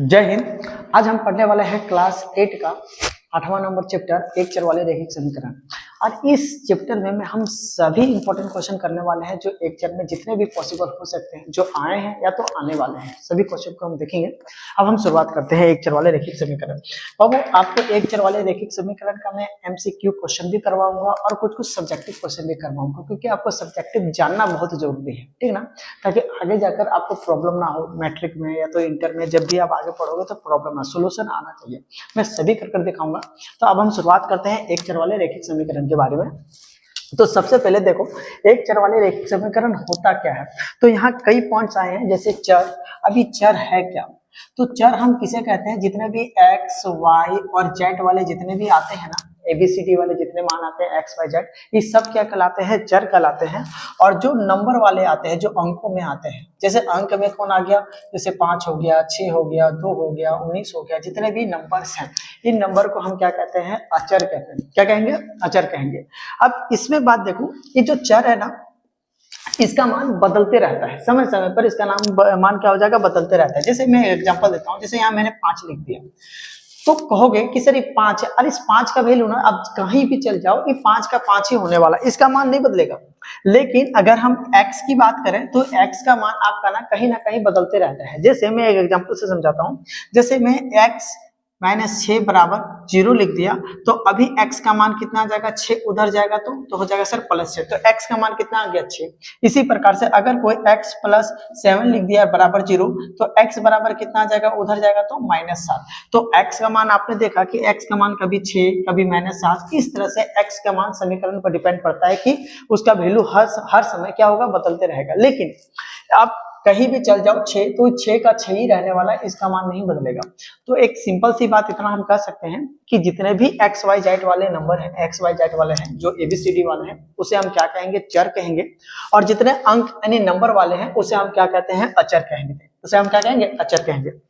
जय हिंद। आज हम पढ़ने वाले हैं क्लास 8 का 8वां नंबर चैप्टर एक चर वाले रैखिक समीकरण। और इस चैप्टर में हम सभी इंपॉर्टेंट क्वेश्चन करने वाले हैं जो एक चर में जितने भी पॉसिबल हो सकते हैं, जो आए हैं या तो आने वाले हैं, सभी क्वेश्चन को हम देखेंगे। अब हम शुरुआत करते हैं एक चर वाले रैखिक समीकरण। बाबू, आपको एक चर वाले रैखिक समीकरण का मैं एमसीक्यू क्वेश्चन भी करवाऊंगा और कुछ सब्जेक्टिव क्वेश्चन भी करवाऊंगा, क्योंकि आपको सब्जेक्टिव जानना बहुत जरूरी है, ठीक ना, ताकि आगे जाकर आपको प्रॉब्लम ना हो। मैट्रिक में या तो इंटर में जब भी आप आगे पढ़ोगे तो प्रॉब्लम ना, सोल्यूशन आना चाहिए। मैं सभी कर दिखाऊंगा। तो अब हम शुरुआत करते हैं एक चर वाले रैखिक समीकरण के बारे में। तो सबसे पहले देखो, एक चर वाले रैखिक समीकरण होता क्या है। तो यहाँ कई पॉइंट्स आए हैं, जैसे चर। अभी चर है क्या? तो चर हम किसे कहते हैं? जितने भी एक्स वाई और जेड वाले जितने भी आते हैं ना, एबीसीडी वाले जितने मान आते हैं एक्स वाई जेड, ये सब क्या कहलाते हैं? चर कहलाते हैं। और जो नंबर वाले आते हैं, जो अंकों में आते हैं, जैसे अंक में कौन आ गया? जैसे 5 हो गया, 6 हो गया, 2 हो गया, 19 हो गया, जितने भी नंबर्स हैं, इन नंबर को हम क्या कहते हैं? अचर कहते हैं। क्या कहेंगे? अचर कहेंगे। अब इसमें बात देखो, ये जो चर है ना, इसका मान बदलते रहता है, समय समय पर इसका मान क्या हो जाएगा? बदलते रहता है। जैसे मैं एग्जांपल देता हूँ, जैसे यहाँ मैंने 5 लिख दिया, तो कहोगे कि सर ये 5 है। अरे इस 5 का वैल्यू ना, अब कहीं भी चल जाओ, ये 5 का 5 ही होने वाला, इसका मान नहीं बदलेगा। लेकिन अगर हम x की बात करें तो x का मान आपका ना कहीं बदलते रहता है। जैसे मैं एक एग्जांपल से समझाता हूँ। जैसे मैं x -6 बराबर 0 लिख दिया, तो अभी x का मान कितना आ जाएगा? 6 उधर जाएगा तो हो जाएगा सर +6, तो x का मान कितना आ गया? 6। इसी प्रकार से अगर कोई x + 7 लिख दिया बराबर 0, तो x बराबर कितना आ जाएगा? उधर जाएगा तो -7। तो x का मान आपने देखा कि x का मान कभी 6 कभी -7, इस तरह से x का मान समीकरण पर डिपेंड करता है कि उसका वैल्यू हर समय क्या होगा? बदलते रहेगा। लेकिन आप कहीं भी चल जाओ 6, तो 6 का 6 ही रहने वाला है, इसका मान नहीं बदलेगा। तो एक सिंपल सी बात इतना हम कह सकते हैं कि जितने भी एक्स वाई जेड वाले नंबर हैं, एक्स वाई जेड वाले हैं, जो एबीसीडी वाले हैं, उसे हम क्या कहेंगे? चर कहेंगे। और जितने अंक यानी नंबर वाले हैं, उसे हम क्या कहते हैं? अचर कहेंगे। उसे हम क्या कहेंगे? अचर कहेंगे।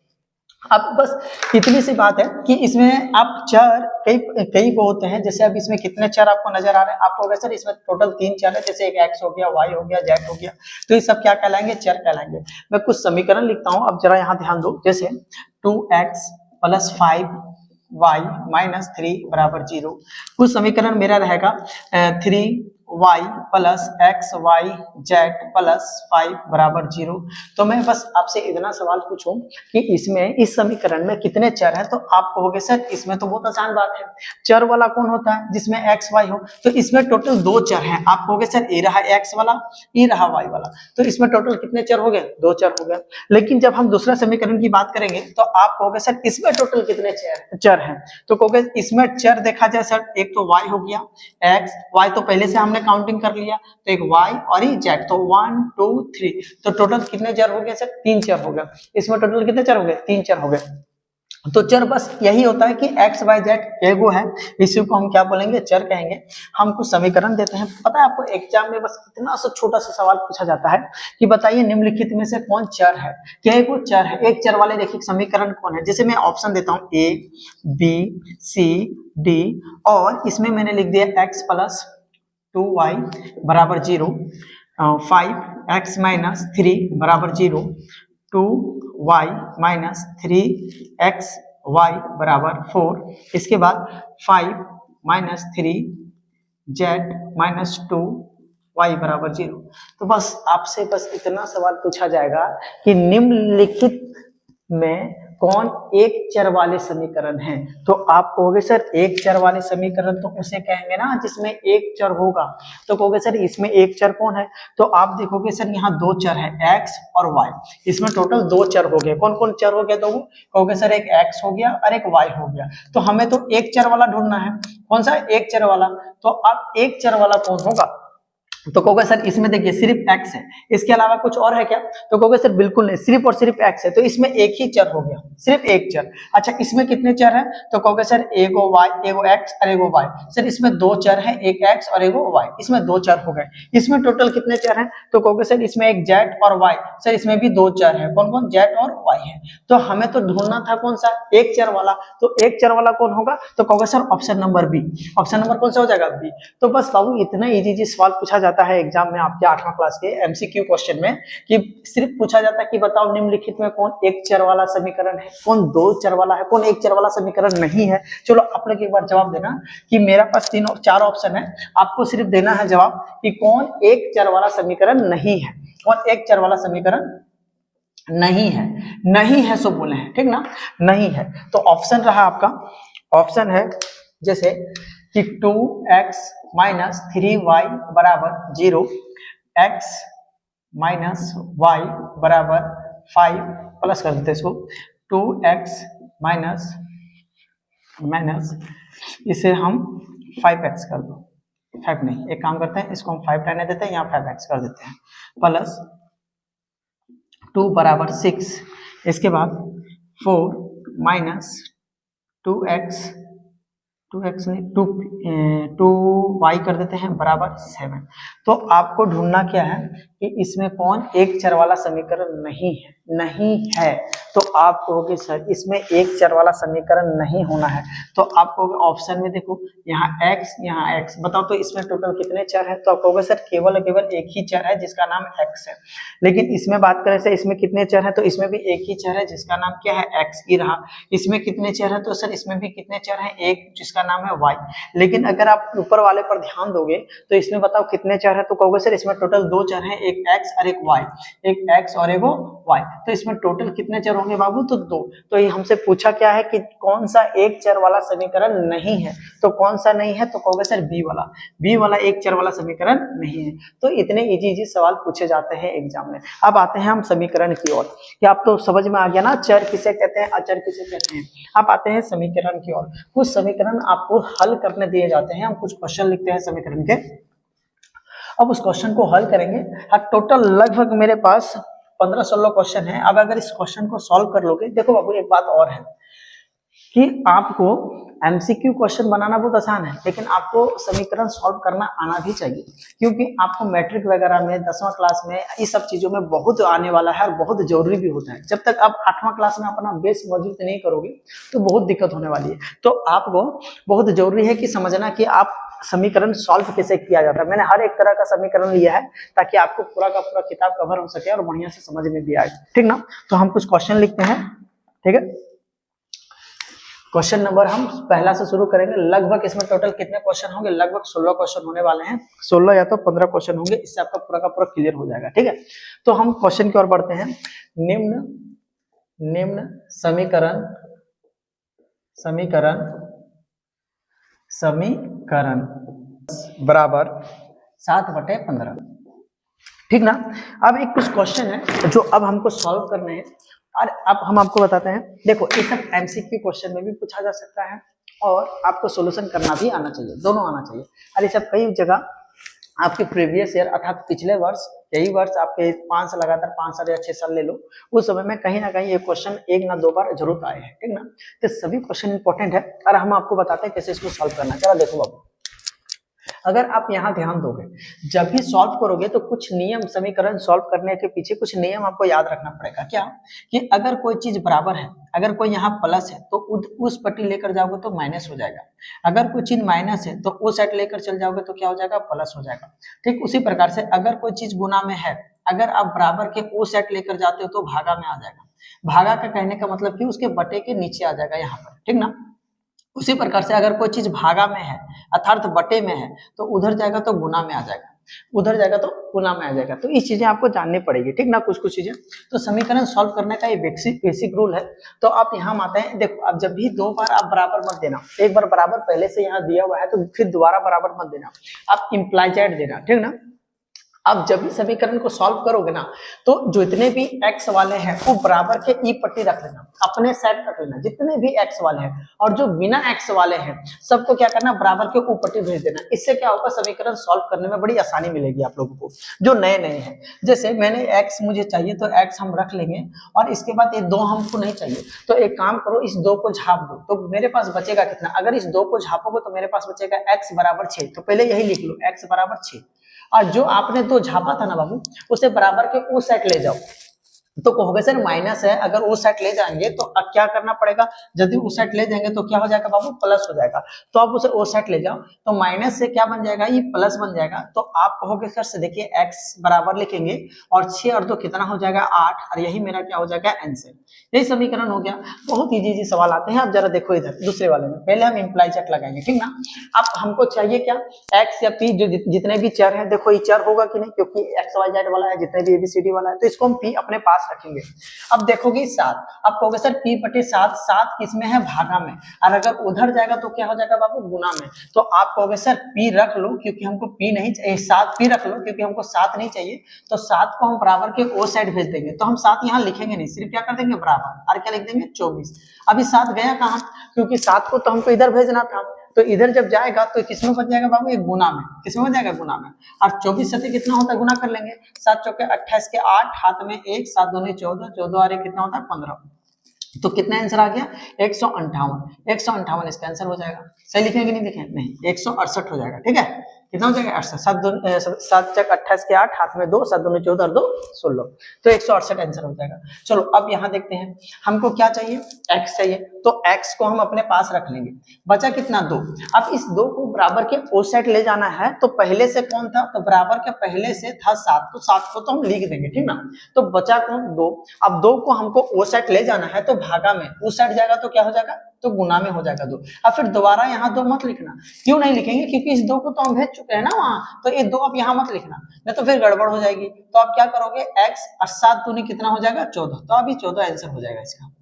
अब बस इतनी सी बात है कि इसमें आप चर कई वो होते हैं। जैसे अब इसमें कितने चर आपको नजर आ रहे हैं? आपको सर इसमें टोटल 3 चर है, जैसे एक एक्स हो गया, वाई हो गया, जेड हो गया, तो ये सब क्या कहलाएंगे? चर कहलाएंगे। मैं कुछ समीकरण लिखता हूं, अब जरा यहाँ ध्यान दो। जैसे 2x + 5y - 3 = 0। कुछ समीकरण मेरा रहेगा 3y + xy z + 5 = 0। तो मैं बस आपसे इतना सवाल पूछूं कि इसमें इस समीकरण में कितने चर हैं? तो आप कहोगे सर इसमें तो बहुत आसान बात है, चर वाला कौन होता है? जिसमें एक्स वाई हो। तो इसमें टोटल 2 चर हैं। आप कहोगे सर ये रहा एक्स वाला, ये रहा वाई वाला, तो इसमें टोटल कितने चर हो गए? 2 चर हो गए। लेकिन जब हम दूसरा समीकरण की बात करेंगे तो आप कहोगे सर इसमें टोटल कितने चर हैं? तो कहोगे इसमें चर देखा जाए सर, एक तो वाई हो गया, एक्स वाई तो पहले से हमने काउंटिंग कर लिया, तो एक y और ये z, तो 1 2 3, तो टोटल कितने चर हो गए सर? 3 चर हो गए। इसमें टोटल कितने चर हो गए? 3 चर हो गए। तो चर बस यही होता है कि x y z एगो है, इसी को हम क्या बोलेंगे? चर कहेंगे। हम कुछ समीकरण देते हैं। पता है आपको एग्जाम में बस इतना सा छोटा सा सवाल पूछा जाता है कि बताइए निम्नलिखित में से कौन चर है? क्या एगो चर है? एक चर वाले रैखिक समीकरण कौन है? जैसे मैं ऑप्शन देता हूँ a b c d, और इसमें मैंने लिख दिया x + 2y = 0, 5x - 3 = 0, 2y - 3xy = 4। इसके बाद 5 - 3z - 2y = 0। तो बस आपसे बस इतना सवाल पूछा जाएगा कि निम्नलिखित में कौन एक चर वाले समीकरण है? तो आप कहोगे सर एक चर वाले समीकरण तो उसे कहेंगे ना जिसमें एक चर होगा। तो कहोगे सर इसमें एक चर कौन है? तो आप देखोगे सर यहाँ 2 चर है, x और y। इसमें टोटल 2 चर हो गए। कौन कौन चर हो गए? तो कहोगे सर एक x हो गया और एक y हो गया। तो हमें तो एक चर वाला ढूंढना है। कौन सा? एक चर वाला। तो अब एक चर वाला कौन होगा? तो कहोगे सर इसमें देखिए सिर्फ x है, इसके अलावा कुछ और है क्या? तो कहोगे सर बिल्कुल नहीं, सिर्फ और सिर्फ x है, तो इसमें एक ही चर हो गया, सिर्फ एक चर। अच्छा इसमें कितने चर हैं? तो कहोगे सर एगो y एगो x और एगो y। सर इसमें 2 चर हैं, एक x और एगो y, इसमें 2 चर हो गए। इसमें टोटल कितने चर हैं? तो कहोगे सर इसमें एक z और y। सर इसमें भी 2 चर है, कौन कौन? z और y है। तो हमें तो ढूंढना था कौन सा? एक चर वाला। तो एक चर वाला कौन होगा? तो कहोगे sir option number B. Option number कौन सा हो जाएगा? बी। तो बस बाबू इतना इजी सवाल पूछा जाता है एग्जाम में आपके 8वां क्लास के एमसीक्यू क्वेश्चन में कि सिर्फ पूछा जाता है कि बताओ निम्नलिखित में कौन एक चर वाला समीकरण है, कौन दो चर वाला है, कौन एक चर वाला समीकरण नहीं है। चलो आप लोग एक बार जवाब देना कि मेरा पास 4 ऑप्शन है, आपको सिर्फ देना है जवाब कि कौन एक चर वाला समीकरण नहीं है, कौन एक चर वाला समीकरण नहीं है। नहीं है सो बोले हैं, ठीक ना, नहीं है। तो ऑप्शन रहा आपका, ऑप्शन है जैसे कि 2x माइनस 3y बराबर 0, x माइनस वाई बराबर 5, प्लस कर देते इसको 2x माइनस माइनस इसे हम 5x कर दो, 5 नहीं, एक काम करते हैं इसको हम 5 रहने देते हैं, यहाँ 5x कर देते हैं, प्लस 2 बराबर 6, इसके बाद 4 माइनस 2x नहीं 2y कर देते हैं बराबर 7। तो आपको ढूंढना क्या है कि इसमें कौन एक चर वाला समीकरण नहीं है, नहीं है। तो आप कहोगे सर इसमें एक चर वाला समीकरण नहीं होना है, तो आप कहोगे ऑप्शन में देखो यहाँ x यहाँ x, बताओ तो इसमें टोटल कितने चर है, तो आप कहोगे सर केवल एक ही चर है जिसका नाम x है। लेकिन इसमें बात करें सर इसमें कितने चर है, तो इसमें भी एक ही चर है जिसका नाम क्या है x ही रहा। इसमें कितने चर है, तो सर इसमें भी कितने चर है, एक जिसका नाम है y। लेकिन अगर आप ऊपर वाले पर ध्यान दोगे तो इसमें बताओ कितने चर है, तो कहोगे सर इसमें टोटल 2 चर है, एक x और एक y, एक x और एक y। तो इसमें टोटल कितने चर होंगे बाबू, तो 2। तो ये हमसे पूछा क्या है कि कौन सा एक चर वाला समीकरण नहीं है, तो कौन सा नहीं है, तो कहोगे सर बी वाला एक चर वाला समीकरण नहीं है। तो इतने इजी सवाल पूछे जाते हैं एग्जाम में। अब आते हैं हम समीकरण की ओर, कि आप तो समझ में आ गया ना चर किसे कहते हैं, अचर किसे कहते हैं। अब आते हैं समीकरण की ओर। कुछ समीकरण आपको हल करने दिए जाते हैं, हम कुछ क्वेश्चन लिखते हैं समीकरण के, अब उस क्वेश्चन को हल करेंगे। टोटल लगभग मेरे पास 15-16 क्वेश्चन है। अब अगर इस क्वेश्चन को सॉल्व कर लोगे, देखो बाबू एक बात और है कि आपको एमसीक्यू क्वेश्चन बनाना बहुत आसान है, लेकिन आपको समीकरण सॉल्व करना आना भी चाहिए, क्योंकि आपको मैट्रिक वगैरह में 10वां क्लास में इस सब चीजों में बहुत आने वाला है और बहुत जरूरी भी होता है। जब तक आप 8वां क्लास में अपना बेस मजबूत नहीं करोगे तो बहुत दिक्कत होने वाली है। तो आपको बहुत जरूरी है कि समझना कि आप समीकरण सॉल्व कैसे किया जाता है। मैंने हर एक तरह का समीकरण लिया है ताकि आपको पूरा का पूरा किताब कवर हो सके और बढ़िया से समझ में भी आए, ठीक ना। तो हम कुछ क्वेश्चन लिखते हैं, ठीक है। क्वेश्चन नंबर हम पहला से शुरू करेंगे। लगभग इसमें टोटल कितने क्वेश्चन होंगे, लगभग 16 क्वेश्चन होने वाले हैं, 16 या तो 15 क्वेश्चन होंगे, इससे आपका पूरा का पूरा क्लियर हो जाएगा, ठीक है। तो हम क्वेश्चन की ओर बढ़ते हैं। निम्न समीकरण बराबर 7/15, ठीक ना। अब एक कुछ क्वेश्चन है जो अब हमको सॉल्व करने हैं, और अब हम आपको बताते हैं। देखो ये सब एमसीक्यू क्वेश्चन में भी पूछा जा सकता है और आपको सॉल्यूशन करना भी आना चाहिए, दोनों आना चाहिए। और ये सब कई जगह आपके प्रीवियस ईयर अर्थात पिछले वर्ष, यही वर्ष आपके 5 साल लगातार 5 साल या 6 साल ले लो, उस समय में कहीं ना कहीं ये क्वेश्चन 1 ना 2 बार जरूर आए हैं, ठीक ना। तो सभी क्वेश्चन इंपॉर्टेंट है और हम आपको बताते हैं कैसे इसको सॉल्व करना। चलो देखो बाबू, अगर आप यहाँ ध्यान दोगे, जब भी सॉल्व करोगे तो कुछ नियम, समीकरण सॉल्व करने के पीछे कुछ नियम आपको याद रखना पड़ेगा। क्या कि अगर कोई चीज बराबर है, अगर कोई यहाँ प्लस है तो उस पट्टी लेकर जाओगे तो माइनस हो जाएगा। अगर कोई चीज माइनस है तो उस साइड लेकर चल जाओगे तो क्या हो जाएगा, प्लस हो जाएगा। ठीक उसी प्रकार से अगर कोई चीज गुना में है, अगर आप बराबर के उस साइड लेकर जाते हो तो भागा में आ जाएगा। भागा का कहने का मतलब कि उसके बटे के नीचे आ जाएगा यहाँ पर, ठीक ना। उसी प्रकार से अगर कोई चीज भागा में है अर्थात बटे में है तो उधर जाएगा तो गुना में आ जाएगा, उधर जाएगा तो गुना में आ जाएगा। तो इस चीजें आपको जाननी पड़ेगी, ठीक ना, कुछ चीजें। तो समीकरण सॉल्व करने का ये बेसिक रूल है। तो आप यहाँ आते हैं, देखो अब जब भी 2 बार आप बराबर मत देना, एक बार बराबर पहले से यहाँ दिया हुआ है तो फिर दोबारा बराबर मत देना, आप इम्प्लाइजेड देना, ठीक ना। अब जब भी समीकरण को सॉल्व करोगे ना तो जितने भी x वाले हैं वो बराबर के ई पट्टी रख लेना, अपने साइड रख लेना जितने भी x वाले हैं, और जो बिना x वाले हैं सबको क्या करना, बराबर के ऊ पट्टी भेज देना। इससे क्या होगा, समीकरण सॉल्व करने में बड़ी आसानी मिलेगी आप लोगों को जो नए हैं। जैसे मैंने x मुझे चाहिए तो x हम रख लेंगे, और इसके बाद ये 2 हमको नहीं चाहिए तो एक काम करो, इस 2 को झाप दो तो मेरे पास बचेगा कितना। अगर इस 2 को झापोगे तो मेरे पास बचेगा x बराबर 6, तो पहले यही लिख लो x बराबर 6। और जो आपने 2 झापा था ना बाबू, उसे बराबर के उस साइड ले जाओ, तो कहोगे सर माइनस है, अगर उस साइड ले जाएंगे तो अब क्या करना पड़ेगा, यदि उस साइड ले जाएंगे तो क्या हो जाएगा बाबू, प्लस हो जाएगा। तो आप उसे उस साइड ले जाओ तो माइनस से क्या बन जाएगा, ये प्लस बन जाएगा। तो आप कहोगे सर से देखिए x बराबर लिखेंगे और 6 और 2 कितना हो जाएगा 8, और यही मेरा क्या हो जाएगा आंसर। यही समीकरण हो गया। बहुत इजी सवाल आते हैं। अब जरा देखो इधर दूसरे वाले में, पहले हम इंप्लाई चेक लगाएंगे, ठीक ना। अब हमको चाहिए क्या, x या p, जो जितने भी चर हैं, देखो ये चर होगा कि नहीं, क्योंकि x y z वाला है, जितने भी ABCD वाला है, तो इसको हम p अपने पास रखेंगे। अब देखोगे 7, अब कहोगे सर p बटे 7, 7 किसमें है, भागा में, और अगर उधर जाएगा तो क्या हो जाएगा बाबू, गुना में। तो आप कहोगे सर p रख लो क्योंकि हमको p नहीं चाहिए, 7 p रख लो क्योंकि हमको 7 नहीं चाहिए। तो 7 को हम बराबर के ओ साइड भेज देंगे, तो हम 7 यहाँ लिखेंगे नहीं, सिर्फ क्या कर देंगे बराबर, और क्या लिख देंगे 24। अभी 7 गया कहाँ, क्योंकि 7 को तो हमको इधर भेजना था, तो इधर जब जाएगा तो किसमें बच जाएगा बाबू, एक गुना में, किसमें बच जाएगा, गुना में। और 24 से कितना होता है, गुना कर लेंगे, 7 चौके 28 के 8, हाथ में 1, 7 दूनी 14, 14 और 1 कितना होता है 15। तो कितना आंसर आ गया, 158। 158 इसका आंसर हो जाएगा। सही लिखेंगे कि नहीं लिखें, नहीं 168 हो जाएगा, ठीक है। कितना हो जाएगा 68, 7 चक 28 के 8, हाथ में 2, 7 दूनी 14 और 2 16, तो 168 आंसर हो जाएगा। चलो अब यहाँ देखते हैं, हमको क्या चाहिए, x चाहिए, तो x को हम अपने पास रख लेंगे। बचा कितना 2। अब इस 2 को बराबर के ओ साइड ले जाना है, तो पहले से कौन था, तो बराबर के पहले से था 7, तो 7 को तो हम लिख देंगे, ठीक ना। तो बचा कौन 2। अब 2 को हमको ओ साइड ले जाना है, तो भागा में, उस साइड जाएगा तो क्या हो जाएगा, तो गुना में हो जाएगा 2। अब फिर दोबारा यहाँ 2 मत लिखना, क्यों नहीं लिखेंगे, क्योंकि इस 2 को तो हम भेज चुके हैं ना वहां, तो ये 2 अब यहाँ मत लिखना, नहीं तो फिर गड़बड़ हो जाएगी। तो आप क्या करोगे, x और 7 दूनी कितना हो जाएगा 14, तो अभी 14 आंसर हो जाएगा इसका।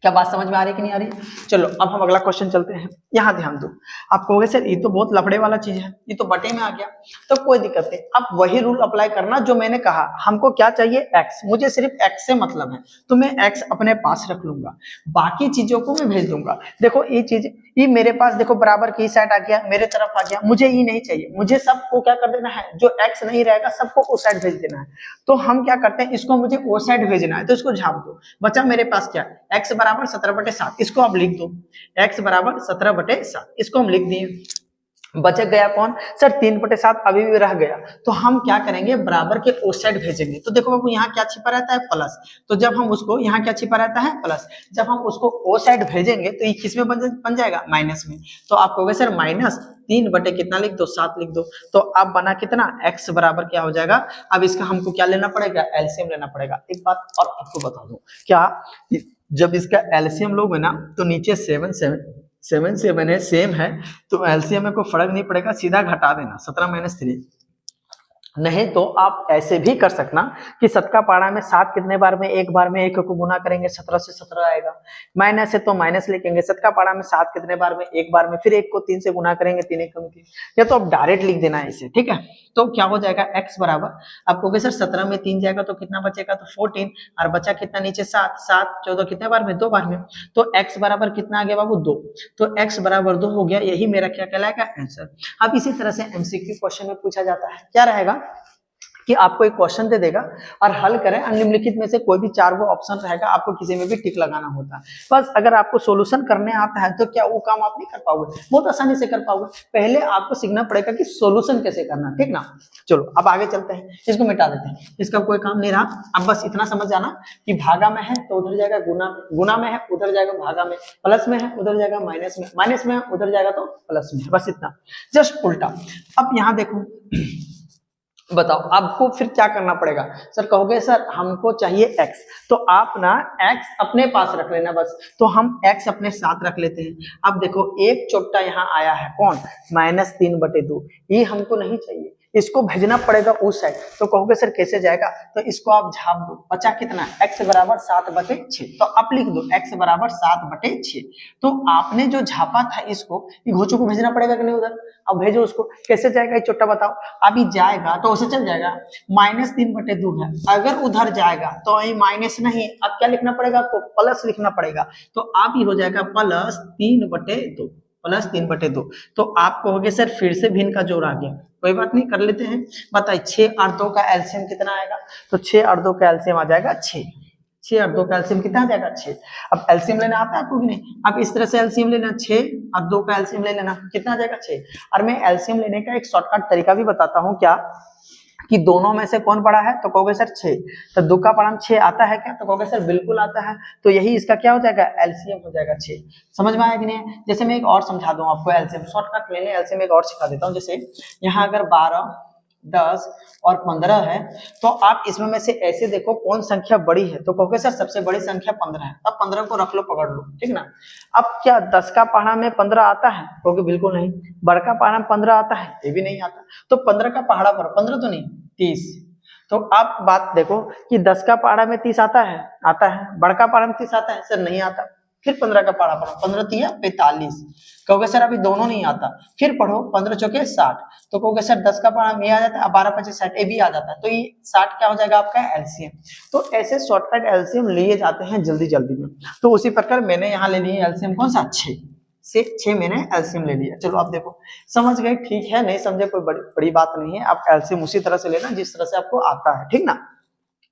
क्या बात समझ में आ रही है कि नहीं आ रही। चलो अब हम अगला क्वेश्चन चलते हैं। यहाँ ध्यान दो, आप कहोगे सर ये तो बहुत लफड़े वाला चीज है, ये तो बटे में आ गया, तो कोई दिक्कत नहीं, अब वही रूल अप्लाई करना जो मैंने कहा। हमको क्या चाहिए x, मुझे सिर्फ x से मतलब है, तो मैं x अपने पास रख लूंगा, बाकी चीजों को मैं भेज दूंगा। देखो ये चीज, ये मेरे पास देखो बराबर की साइड आ गया, मेरे तरफ आ गया, मुझे ये नहीं चाहिए, मुझे सबको क्या कर देना है, जो x नहीं रहेगा सबको उस साइड भेज देना है। तो हम क्या करते हैं, इसको मुझे ओ साइड भेजना है, तो इसको झाप दो। बचा मेरे पास क्या, x बराबर 17/7, इसको आप लिख दो, x बराबर 17/7, इसको हम लिख दिए। बच गया कौन सर, 3/7 अभी भी रह गया, तो हम क्या करेंगे, बराबर के उस साइड भेजेंगे। तो देखो बाबू यहाँ क्या छिपा रहता है, प्लस, तो जब हम उसको, यहाँ क्या छिपा रहता है, प्लस, जब हम उसको ओ साइड भेजेंगे तो ये किस में बन जाएगा, माइनस में। तो आप कहोगे सर माइनस 3 बटे कितना लिख दो, 7 लिख दो। तो अब बना कितना, x बराबर क्या हो जाएगा, अब इसका हमको क्या लेना पड़ेगा, एलसीएम लेना पड़ेगा। एक बात और आपको बता दूं, क्या जब इसका एलसीएम लोगे ना, तो नीचे 7 है, सेम है, तो एलसीएम में कोई फर्क नहीं पड़ेगा, सीधा घटा देना, 17 - 3। नहीं तो आप ऐसे भी कर सकना कि शतका पारा में 7 कितने बार में, एक बार में 1 को गुना करेंगे 17 से 17 आएगा, माइनस है तो माइनस लिखेंगे। शतका पारा में 7 कितने बार में, एक बार में, फिर 1 को 3 से गुना करेंगे, 3 1 3, या तो आप डायरेक्ट लिख देना है इसे, ठीक है। तो क्या हो जाएगा, x बराबर, आपको सर 17 में 3 जाएगा तो कितना बचेगा, तो 14, और बचा कितना नीचे 7, 7 14 कितने बार में, 2 बार में, तो x बराबर कितना आ गया बाबू 2, तो x बराबर 2 हो गया, यही मेरा क्या कहलाएगा, आंसर। अब इसी तरह से एमसीक्यू क्वेश्चन में पूछा जाता है, क्या रहेगा कि आपको एक क्वेश्चन दे देगा और हल करें, निम्नलिखित में से कोई भी 4 वो ऑप्शन रहेगा, आपको किसी में भी टिक लगाना होता है। बस अगर आपको सॉल्यूशन करने आता है तो क्या वो काम आप नहीं कर पाओगे, बहुत आसानी से कर पाओगे। पहले आपको सीखना पड़ेगा कि सॉल्यूशन कैसे करना, ठीक ना। चलो अब आगे चलते हैं, इसको मिटा देते हैं, इसका कोई काम नहीं रहा। अब बस इतना समझ जाना कि भागा में है तो उधर जाएगा गुना में, गुना में है उधर जाएगा भागा में, प्लस में है उधर जाएगा माइनस में, माइनस में है उधर जाएगा तो प्लस में, बस इतना, जस्ट उल्टा। अब यहाँ देखो, बताओ आपको फिर क्या करना पड़ेगा, सर कहोगे सर हमको चाहिए x, तो आप ना x अपने पास रख लेना बस, तो हम x अपने साथ रख लेते हैं। अब देखो एक चोट्टा यहाँ आया है कौन, -3/2, ये हमको नहीं चाहिए, इसको भेजना पड़ेगा उस साइड। तो कहोगे सर कैसे जाएगा, तो इसको आप झाप दो, बचा कितना, x बराबर 7/6, तो आप लिख दो x बराबर 7/6। तो आपने जो झापा था इसको, ये घोचू को भेजना पड़ेगा कि नहीं उधर, अब भेजो उसको, कैसे जाएगा ये छोटा बताओ। अभी जाएगा तो उसे चल जाएगा, -3/2 है, अगर उधर जाएगा तो ये माइनस नहीं, अब क्या लिखना पड़ेगा आपको, प्लस लिखना पड़ेगा। तो आप ही हो जाएगा +3/2, +3/2। तो आप कहोगे सर फिर से भिन्न का जोड़ आ गया, कोई बात नहीं, कर लेते हैं। बताइए 6 और 2 का एलसीएम कितना आएगा, तो 6 और 2 का एलसीएम आ जाएगा 6, 6 और 2 का एलसीएम कितना आ जाएगा 6। अब एलसीएम लेना आता है आपको कि नहीं, अब इस तरह से एलसीएम लेना, 6 और 2 का एलसीएम ले लेना, कितना आ जाएगा 6। और मैं एलसीएम लेने का एक शॉर्टकट तरीका भी बताता हूँ, क्या कि दोनों में से कौन बड़ा है, तो कहोगे सर 6। तो दो का पारा में 6 आता है क्या, तो कहोगे सर बिल्कुल आता है। तो यही इसका क्या हो जाएगा, एलसीएम हो जाएगा 6। समझ में आया कि नहीं? जैसे मैं एक और समझा दूं आपको, एलसीएम शॉर्टकट लेने, एलसीएम एक और सिखा देता हूं। जैसे यहाँ अगर 12, 10 और 15 है, तो आप इसमें में से ऐसे देखो कौन संख्या बड़ी है, तो कहोगे सर सबसे बड़ी संख्या 15 है। अब 15 को रख लो, पकड़ लो, ठीक ना। अब क्या 10 का पहाड़ा में 15 आता है, कहोगे बिल्कुल नहीं। बड़का पहाड़ा में 15 आता है, ये भी नहीं आता। तो 15 का पहाड़ा पर 15 तो नहीं, 30। तो आप बात देखो कि 10 का पहाड़ा में 30 आता है, आता है। बड़का पहाड़ा में 30 आता है, सर नहीं आता। फिर 15 का पहाड़ा पढ़ो, 15 तिया 45। कहोगे सर अभी दोनों नहीं आता। फिर पढ़ो 15 चौके 60। तो कहोगे सर 10 का पहाड़ा में आ जाता है, 12 25 60, ये भी आ जाता है। तो ये 60 क्या हो जाएगा आपका, एलसीएम। तो ऐसे शॉर्टकट एलसीएम लिए जाते हैं जल्दी जल्दी में। तो उसी प्रकार मैंने यहाँ ले लिया एलसीएम कौन सा, 6 से 6 मैंने एलसीएम ले लिया। चलो आप देखो, समझ गए, ठीक है, नहीं समझे कोई बड़ी बात नहीं है। आप एलसीएम उसी तरह से लेना जिस तरह से आपको आता है, ठीक ना।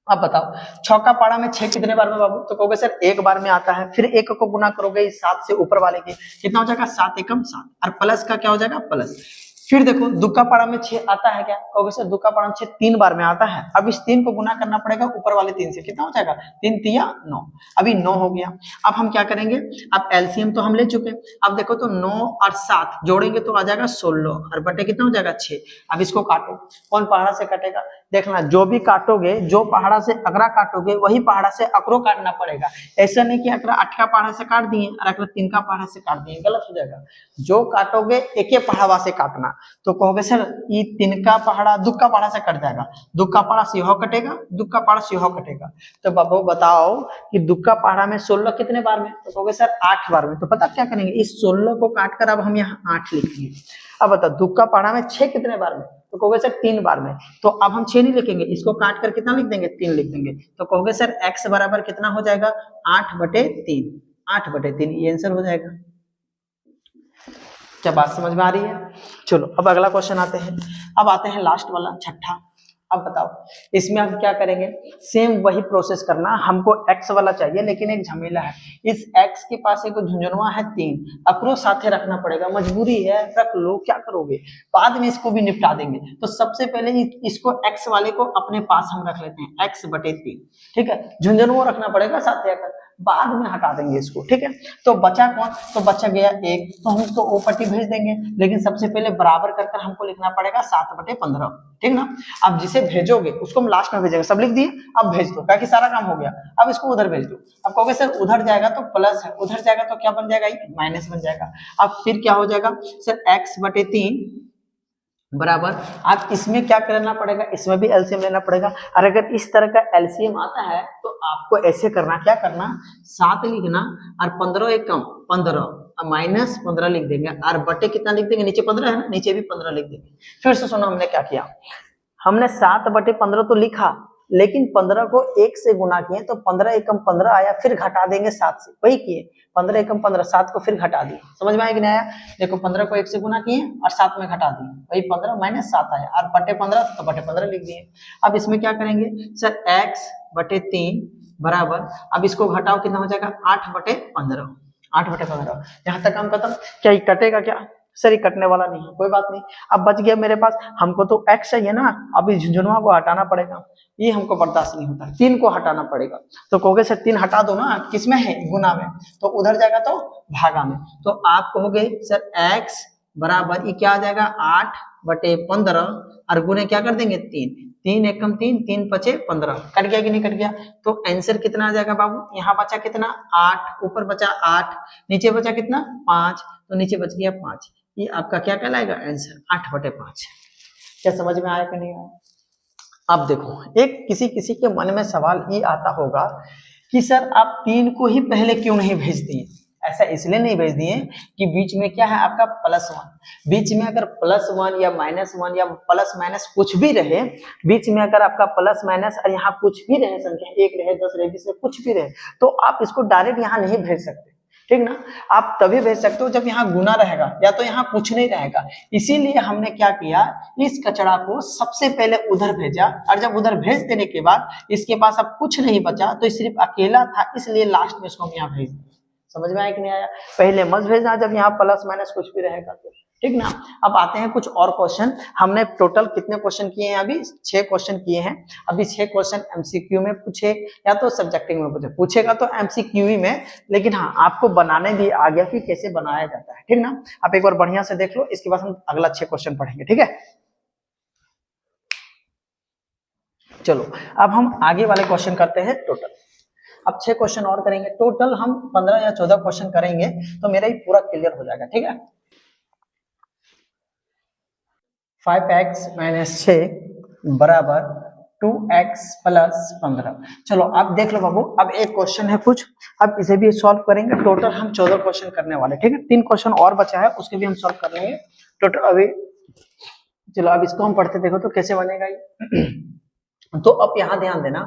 अब बताओ 6 का पारा में 6 कितने बार में बाबू, तो कहोगे सर एक बार में आता है। फिर 1 को गुना करोगे इस 7 से ऊपर वाले के, कितना हो जाएगा, 7 एकम 7। और प्लस का क्या हो जाएगा, प्लस। फिर देखो दुक्का पारा में 6 आता है क्या, कहोगे सर दुक्का पारा में 6 3 बार में आता है। अब इस 3 को गुना करना पड़ेगा ऊपर वाले 3 से, कितना हो जाएगा, 3 तिया 9। अभी 9 हो गया। अब हम क्या करेंगे, अब एलसीएम तो हम ले चुके। अब देखो तो 9 और 7 जोड़ेंगे तो आ जाएगा 16 और बटे कितना हो जाएगा, 6। अब इसको काटो, कौन पहाड़ा से कटेगा, देखना जो भी काटोगे, जो पहाड़ा से अगरा काटोगे वही पहाड़ा से अकरो काटना पड़ेगा। ऐसा नहीं कि अकरा 8 का पहाड़ा से काट दिए और अकरा 3 का पहाड़ा से काट दिए, गलत हो जाएगा। जो काटोगे एक ही पहाड़ा से काटना। तो कहोगे सर ये 3 का पहाड़ा दुख का पहाड़ा से कट जाएगा, दुख का पहाड़ा से यह कटेगा, दुख का पहाड़ा से यह कटेगा। तो बाबू बताओ कि दुख का पहाड़ा में 16 कितने बार में, तो कहोगे सर 8 बार में। तो पता क्या करेंगे, इस 16 को काट कर अब हम यहाँ 8 लिखेंगे। अब बताओ दुख का पहाड़ा में 6 कितने बार में, तो कहोगे सर 3 बार में। तो अब हम 6 नहीं लिखेंगे, इसको काट कर कितना लिख देंगे, 3 लिख देंगे। तो कहोगे सर x बराबर कितना हो जाएगा, 8/3। 8/3 ये आंसर हो जाएगा। क्या बात समझ में आ रही है? चलो अब अगला क्वेश्चन आते हैं। अब आते हैं लास्ट वाला, छठा। अब बताओ इसमें हम क्या करेंगे, सेम वही प्रोसेस करना। हमको x वाला चाहिए, लेकिन एक झमेला है। इस x के पास एक झुंझुनवा है 3, अकरो साथे रखना पड़ेगा, मजबूरी है, रख लो, क्या करोगे, बाद में इसको भी निपटा देंगे। तो सबसे पहले इसको x वाले को अपने पास हम रख लेते हैं, x/3, ठीक है। झुंझुनवा रखना पड़ेगा साथे आकर, बाद में हटा देंगे इसको, ठीक है। तो बचा कौन, तो बचा गया 1, तो हम इसको ओ पट्टी भेज देंगे। लेकिन सबसे पहले बराबर कर कर हमको लिखना पड़ेगा 7/15, ठीक ना। अब जिसे भेजोगे उसको हम लास्ट में भेजेंगे, सब लिख दिए, अब भेज दो, ताकि सारा काम हो गया। अब इसको उधर भेज दो। अब कहोगे सर उधर जाएगा तो प्लस है, उधर जाएगा तो क्या बन जाएगा, माइनस बन जाएगा। अब फिर क्या हो जाएगा सर, x/3 बराबर, आप इसमें क्या करना पड़ेगा, इसमें भी एलसीएम लेना पड़ेगा। और अगर इस तरह का एलसीएम आता है तो आपको ऐसे करना, क्या करना, 7 लिखना और 15 एक कम 15 -15 लिख देंगे, और बटे कितना लिख देंगे, नीचे 15 है ना, नीचे भी 15 लिख देंगे। फिर से सुनो हमने क्या किया, हमने 7/15 तो लिखा, लेकिन 15 को 1 से गुना किए तो 15 एकम 15 आया, फिर घटा देंगे 7 से, वही किए 15 एकम 15, 7 को फिर घटा दिए। समझ में आया कि नहीं आया? देखो 15 को 1 से गुना किए और 7 में घटा दिए, वही 15 - 7 आया, और बटे 15 तो बटे 15 लिख दिए। अब इसमें क्या करेंगे सर, x/3 बराबर, अब इसको घटाओ कितना हो जाएगा, 8/15। 8/15 यहाँ तक काम खत्म। क्या ये कटेगा क्या, सर ये कटने वाला नहीं है, कोई बात नहीं। अब बच गया मेरे पास, हमको तो x चाहिए ना, अब इस झुंझुनवा को हटाना पड़ेगा, ये हमको बर्दाश्त नहीं होता, 3 को हटाना पड़ेगा। तो कहोगे सर 3 हटा दो ना, किसमें है, गुना में, तो उधर जाएगा तो भागा में। तो आप कहोगे सर x बराबर ये क्या आ जाएगा, 8/15 और गुने क्या कर देंगे, 3। 3 एकम 3, 3 पचे 15, कट गया कि नहीं कट गया? तो आंसर कितना आ जाएगा बाबू, यहाँ बचा कितना 8, ऊपर बचा 8, नीचे बचा कितना 5, तो नीचे बच गया 5। ये आपका क्या कहलाएगा, आंसर 8/5। क्या समझ में आया कि नहीं आया? अब देखो एक किसी किसी के मन में सवाल ये आता होगा कि सर आप 3 को ही पहले क्यों नहीं भेज दिए। ऐसा इसलिए नहीं भेज दिए कि बीच में क्या है आपका +1, बीच में अगर +1 या -1 या प्लस माइनस कुछ भी रहे, बीच में अगर आपका प्लस माइनस और यहाँ कुछ भी रहे, संख्या 1 रहे, 10 रहे, 20 रहे, कुछ भी रहे, तो आप इसको डायरेक्ट यहाँ नहीं भेज सकते, ठीक ना। आप तभी भेज सकते हो जब यहाँ गुना रहेगा या तो यहाँ कुछ नहीं रहेगा। इसीलिए हमने क्या किया, इस कचरा को सबसे पहले उधर भेजा, और जब उधर भेज देने के बाद इसके पास अब कुछ नहीं बचा, तो सिर्फ अकेला था, इसलिए लास्ट में इसको हम यहाँ भेज दिए। समझ में आया कि नहीं आया? पहले मत भेजना जब यहाँ प्लस माइनस कुछ भी रहेगा तो, ठीक ना। अब आते हैं कुछ और क्वेश्चन। हमने टोटल कितने क्वेश्चन किए हैं? अभी 6 क्वेश्चन किए हैं। अभी 6 क्वेश्चन एमसीक्यू में पूछे या तो सब्जेक्टिव में पूछे, पूछेगा तो एमसीक्यू ही में, लेकिन हाँ आपको बनाने भी आ गया कि कैसे बनाया जाता है, ठीक ना। आप एक बार बढ़िया से देख लो, इसके बाद हम अगला 6 क्वेश्चन पढ़ेंगे, ठीक है। चलो अब हम आगे वाले क्वेश्चन करते हैं टोटल। अब 6 क्वेश्चन और करेंगे, टोटल हम 15 या 14 क्वेश्चन करेंगे तो मेरा ही पूरा क्लियर हो जाएगा, ठीक है। 5x - 6 बराबर 2x + 15। चलो आप देख लो बाबू, अब एक क्वेश्चन है कुछ, अब इसे भी सॉल्व करेंगे। टोटल हम 14 क्वेश्चन करने वाले, ठीक है। 3 क्वेश्चन और बचा है, उसके भी हम सॉल्व कर लेंगे टोटल अभी। चलो अब इसको हम पढ़ते, देखो तो कैसे बनेगा ये। तो अब यहाँ ध्यान देना,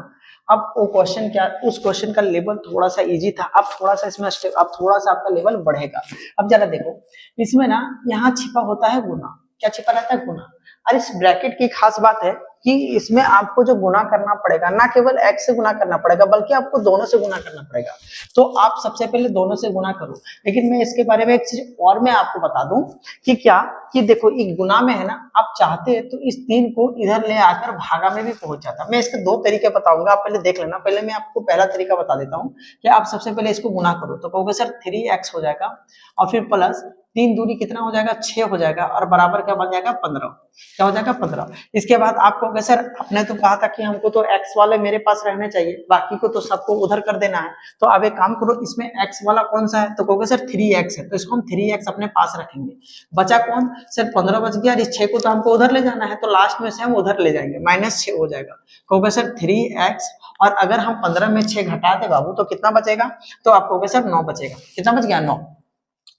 अब वो क्वेश्चन क्या, उस क्वेश्चन का लेवल थोड़ा सा इजी था, अब थोड़ा सा इसमें अब थोड़ा सा आपका लेवल बढ़ेगा। अब जरा देखो, इसमें ना यहाँ छिपा होता है गुना। क्या छिपा रहता है? गुना। और इस ब्रैकेट की खास बात है कि इसमें आपको जो गुना करना पड़ेगा, ना केवल x से गुना करना पड़ेगा बल्कि आपको दोनों से गुना करना पड़ेगा। तो आप सबसे पहले दोनों से गुना करो। लेकिन मैं इसके बारे में एक चीज और मैं आपको बता दूं कि क्या, कि देखो एक गुना में है ना, आप चाहते तो इस 3 को इधर ले आकर भागा में भी पहुंच जाता। मैं इसके 2 तरीके बताऊंगा, आप पहले देख लेना। पहले मैं आपको पहला तरीका बता देता हूँ कि आप सबसे पहले इसको गुना करो, तो कहोगे सर 3x हो जाएगा और फिर प्लस 3 दूनी कितना हो जाएगा? 6 हो जाएगा और बराबर क्या बन जाएगा? 15। क्या हो जाएगा? 15। इसके बाद आप कहोगे सर आपने तो कहा था कि हमको तो x वाले मेरे पास रहने चाहिए, बाकी को तो सबको उधर कर देना है। तो अब एक काम करो, इसमें x वाला कौन सा है? तो कहोगे सर 3x है, तो इसको हम 3x अपने पास रखेंगे। बचा कौन? सर 15 बच गया, इस 6 को तो हमको उधर ले जाना है, तो लास्ट में से हम उधर ले जाएंगे, -6 हो जाएगा। कहोगे सर 3x, और अगर हम 15 में 6 घटा दे बाबू तो कितना बचेगा? तो आप कहोगे सर 9 बचेगा। कितना बच गया? 9।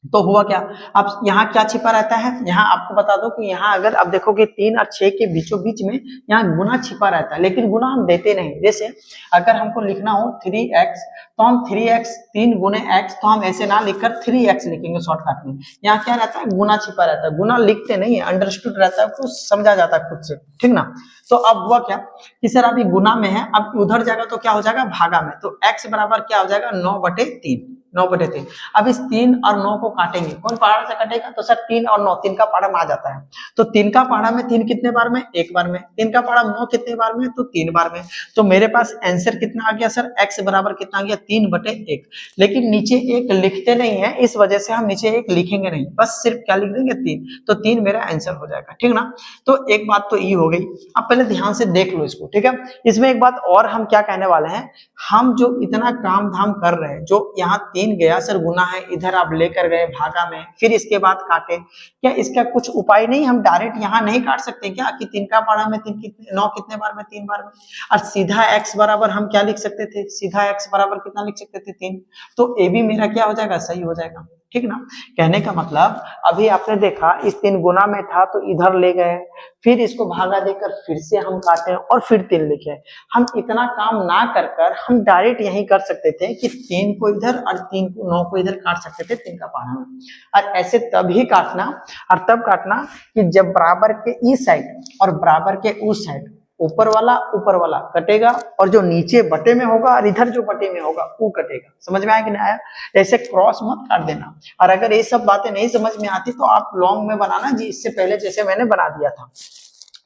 तो हुआ क्या, अब यहाँ क्या छिपा रहता है? यहाँ आपको बता दो कि यहाँ अगर आप देखोगे 3 और 6 के बीचों बीच में यहाँ गुना छिपा रहता है, लेकिन गुना हम देते नहीं। जैसे अगर हमको लिखना हो 3x, तो हम 3x 3 गुने x, तो हम ऐसे ना लिखकर 3x लिखेंगे शॉर्टकट में। यहाँ क्या रहता है? गुना छिपा रहता है। गुना लिखते नहीं है, अंडरस्टूड रहता है, कुछ समझा जाता है खुद से, ठीक ना। तो अब हुआ क्या कि सर अभी गुना में है, अब उधर जाएगा तो क्या हो जाएगा? भागा में। तो x बराबर क्या हो जाएगा? 9/3। 9/3। अब इस 3 और 9 को काटेंगे, कौन पहाड़ा से कटेगा? तो सर 3 और 9, 3 का पहाड़ा में आ जाता है। तो 3 का पहाड़ा में 3 कितने बार में? 1 बार में। 3 का पहाड़ा 9 कितने बार में? तो 3 बार में। तो मेरे पास आंसर कितना आ गया सर? x बराबर कितना आ गया? 3/1। लेकिन नीचे 1 लिखते नहीं है, इस वजह से हम नीचे 1 लिखेंगे नहीं, बस सिर्फ क्या लिख देंगे? 3। तो 3 मेरा आंसर हो जाएगा, ठीक ना। तो एक बात तो ये हो गई। अब पहले ध्यान से देख लो इसको, ठीक है। इसमें एक बात और हम क्या कहने वाले हैं, हम जो इतना काम धाम कर रहे हैं, जो यहाँ 3 गया सर गुना है, इधर आप लेकर गए भागा में, फिर इसके बाद काटे, क्या इसका कुछ उपाय नहीं? हम डायरेक्ट यहाँ नहीं काट सकते क्या कि 3 का पहाड़ा में 3 कितने, 9 कितने बार में? 3 बार में। और सीधा x बराबर हम क्या लिख सकते थे? सीधा x बराबर कितना लिख सकते थे? 3। तो ए भी मेरा क्या हो जाएगा? सही हो जाएगा, ठीक ना। कहने का मतलब अभी आपने देखा इस 3 गुना में था तो इधर ले गए, फिर इसको भागा देकर फिर से हम काटे और फिर 3 लिखे। हम इतना काम ना कर कर हम डायरेक्ट यही कर सकते थे कि 3 को इधर और 3 को 9 को इधर काट सकते थे 3 का पहाड़ा में। और ऐसे तभी काटना, और तब काटना कि जब बराबर के इस साइड और बराबर के उस साइड ऊपर वाला कटेगा, और जो नीचे बटे में होगा और इधर जो बटे में होगा वो कटेगा। समझ में आया कि नहीं आया? ऐसे क्रॉस मत काट देना। और अगर ये सब बातें नहीं समझ में आती तो आप लॉन्ग में बनाना जी, इससे पहले जैसे मैंने बना दिया था।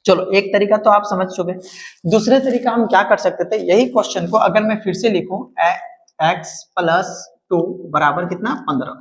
चलो एक तरीका तो आप समझ चुके। दूसरे तरीका हम क्या कर सकते थे, यही क्वेश्चन को अगर मैं फिर से लिखूं x + 2 बराबर कितना? 15।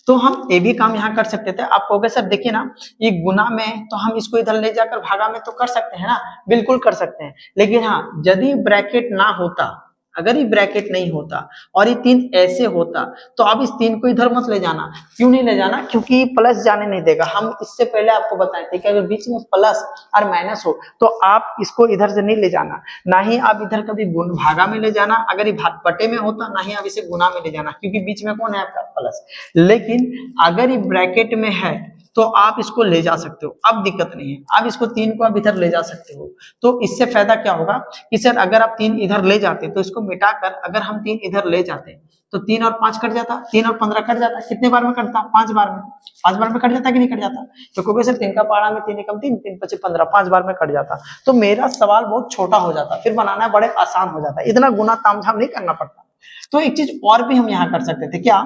तो हम ये भी काम यहाँ कर सकते थे। आप कहोगे सर देखिए ना, ये गुना में तो हम इसको इधर ले जाकर भागा में तो कर सकते हैं ना, बिल्कुल कर सकते हैं। लेकिन हाँ, यदि ब्रैकेट ना होता, अगर ये ब्रैकेट नहीं होता और ये 3 ऐसे होता, तो आप इस 3 को इधर मत ले जाना। क्यों नहीं ले जाना? क्योंकि प्लस जाने नहीं देगा। हम इससे पहले आपको बताए थे कि अगर बीच में प्लस और माइनस हो तो आप इसको इधर से नहीं ले जाना, ना ही आप इधर कभी भागा में ले जाना। अगर ये बटे में होता, ना ही आप इसे गुना में ले जाना, क्योंकि बीच में कौन है आपका? प्लस। लेकिन अगर ये ब्रैकेट में है तो आप इसको ले जा सकते हो, अब दिक्कत नहीं है। अब इसको 3 को आप इधर ले जा सकते हो। तो इससे फायदा क्या होगा कि सर अगर आप 3 इधर ले जाते तो इसको मिटाकर अगर हम 3 इधर ले जाते तो 3 और 5 कट जाता, 3 और 15 कट जाता। कितने बार में कटता? 5 बार में। 5 बार में कट जाता कि नहीं कट जाता? तो क्योंकि सर 3 का पहाड़ा में 3 एकम 3, 3 × 5 = 15, 5 बार में कट जाता। तो मेरा सवाल बहुत छोटा हो जाता, फिर बनाना बड़े आसान हो जाता, इतना गुना तामझाम नहीं करना पड़ता। तो एक चीज और भी हम यहाँ कर सकते थे, क्या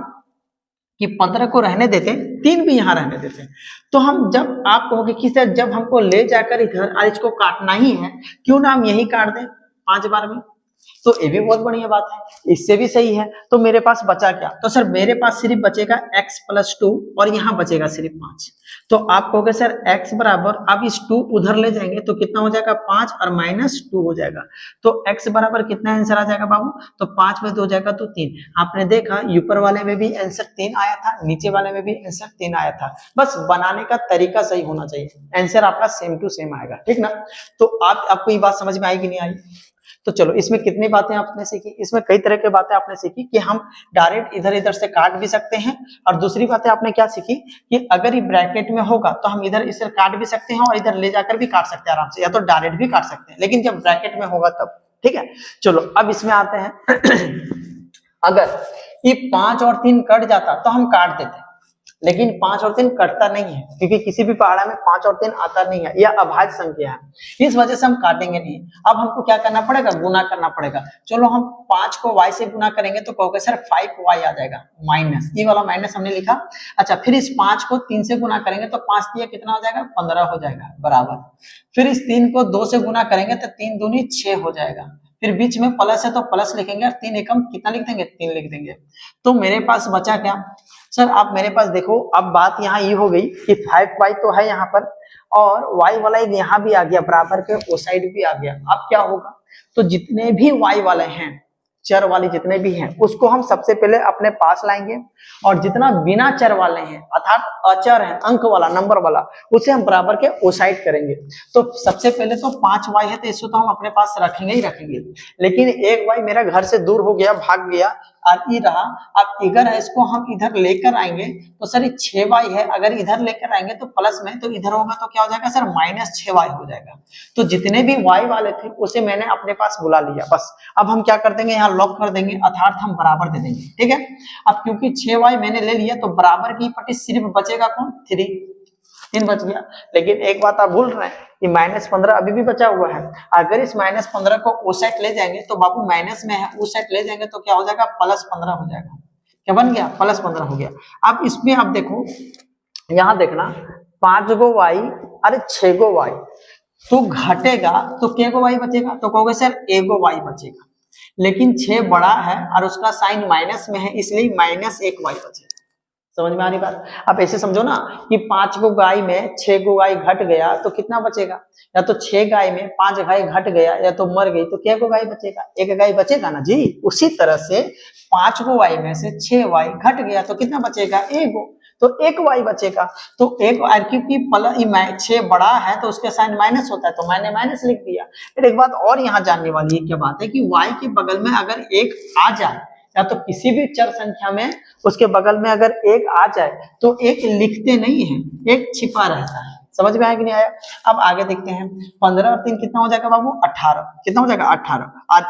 कि 15 को रहने देते, 3 भी यहाँ रहने देते। तो हम जब आप कहोगे कि सर जब हमको ले जाकर इधर इसको काटना ही है, क्यों ना हम यही काट दें 5 बार में, तो ये भी बहुत बढ़िया बात है, इससे भी सही है। तो मेरे पास बचा क्या, तो सर मेरे पास सिर्फ बचेगा x + 2 और यहाँ बचेगा सिर्फ 5। तो आप कहोगे सर x बराबर, अब इस 2 उधर ले जाएंगे तो कितना हो जाएगा 5 और -2 हो जाएगा। तो x बराबर कितना आंसर आ जाएगा बाबू, तो 5 में 2 हो जाएगा तो 3। आपने देखा ऊपर वाले में भी आंसर 3 आया था, नीचे वाले में भी आंसर 3 आया था, बस बनाने का तरीका सही होना चाहिए, आंसर आपका सेम टू सेम आएगा, ठीक ना। तो आपको ये बात समझ में आई कि नहीं आई। तो चलो इसमें कितनी बातें आपने सीखी, इसमें कई तरह की बातें आपने सीखी कि हम डायरेक्ट इधर इधर से काट भी सकते हैं, और दूसरी बातें आपने क्या सीखी कि अगर ये ब्रैकेट में होगा तो हम इधर इसे काट भी सकते हैं और इधर ले जाकर भी काट सकते हैं आराम से, या तो डायरेक्ट भी काट सकते हैं, लेकिन जब ब्रैकेट में होगा तब, ठीक है। चलो अब इसमें आते हैं अगर ये 5 और 3 कट जाता तो हम काट देते, लेकिन 5 और 3 कटता नहीं है, क्योंकि किसी भी पहाड़ा में 5 और 3 आता नहीं है, यह अभाज्य संख्या है, इस वजह से हम काटेंगे नहीं। अब हमको क्या करना पड़ेगा, गुना करना पड़ेगा। चलो हम 5 को y से गुना करेंगे तो कहोगे सर 5y आ जाएगा, माइनस, ये वाला माइनस हमने लिखा। अच्छा, फिर इस 5 को 3 से गुना करेंगे तो 5 दिया कितना हो जाएगा, 15 हो जाएगा, बराबर। फिर इस 3 को 2 से गुना करेंगे तो 3 दूनी 6 हो जाएगा, फिर बीच में प्लस है तो प्लस लिखेंगे, और 3 एकम कितना लिख देंगे, 3 लिख देंगे। तो मेरे पास बचा क्या सर, आप मेरे पास देखो, अब बात यहाँ ये हो गई कि 5y तो है यहाँ पर, और y वाला यहाँ भी आ गया, बराबर के ओ साइड भी आ गया। अब क्या होगा, तो जितने भी y वाले हैं, चर वाले जितने भी हैं, उसको हम सबसे पहले अपने पास लाएंगे, और जितना बिना चर वाले हैं अर्थात अचर है, अंक वाला, नंबर वाला, उसे हम बराबर के ओ साइड करेंगे। तो सबसे पहले तो 5y है तो इसको तो हम अपने पास रखेंगे ही रखेंगे, लेकिन एक y मेरा घर से दूर हो गया, भाग गया, और ये रहा। अब इधर है, इसको हम इधर लेकर आएंगे तो सर ये 6y है, अगर इधर लेकर आएंगे तो प्लस में, तो इधर होगा तो क्या हो जाएगा सर, -6y हो जाएगा। तो जितने भी y वाले थे उसे मैंने अपने पास बुला लिया, बस। अब हम क्या कर देंगे, यहाँ लॉक कर देंगे, अर्थात हम बराबर दे देंगे, ठीक है। अब क्योंकि 6y मैंने ले लिया तो बराबर की पट्टी सिर्फ बचेगा कौन, 3 बच गया। लेकिन एक बात आप भूल रहे हैं कि -15 अभी भी बचा हुआ है, अगर इस -15 को ओ साइड ले जाएंगे तो बाबू माइनस में है, उस साइड ले जाएंगे तो क्या हो जाएगा, +15 हो जाएगा। क्या बन गया, +15 हो गया। अब इसमें आप देखो, यहाँ देखना, 5 गो y, अरे 6 गो y, तो घटेगा तो क्या गो y बचेगा, तो कहोगे सर एगो y बचेगा, लेकिन 6 बड़ा है और उसका साइन माइनस में है, इसलिए -1 y बचेगा। समझ में आ रही बात। अब ऐसे समझो ना कि 5 गो गाय में 6 गो गाय घट गया तो कितना बचेगा, या तो 6 गाय में 5 गाय घट गया या तो मर गई तो क्या गो गाय बचेगा, 1 गाय बचेगा ना जी। उसी तरह से 5 गो गाय में से 6 गाय घट गया तो कितना बचेगा, 1 गो, तो 1 y बचेगा। तो 1, क्योंकि 6 बड़ा है तो उसके साइन माइनस होता है तो मैंने माइनस लिख दिया। फिर एक बात और यहाँ जानने वाली है, क्या बात है कि y के बगल में अगर 1 आ जाए, या तो किसी भी चर संख्या में उसके बगल में अगर 1 आ जाए तो 1 लिखते नहीं है, 1 छिपा रहता है। समझ में आया कि नहीं आया। अब आगे देखते हैं, 15 और 3 कितना हो जाएगा बाबू, 18। कितना हो जाएगा, 18। आज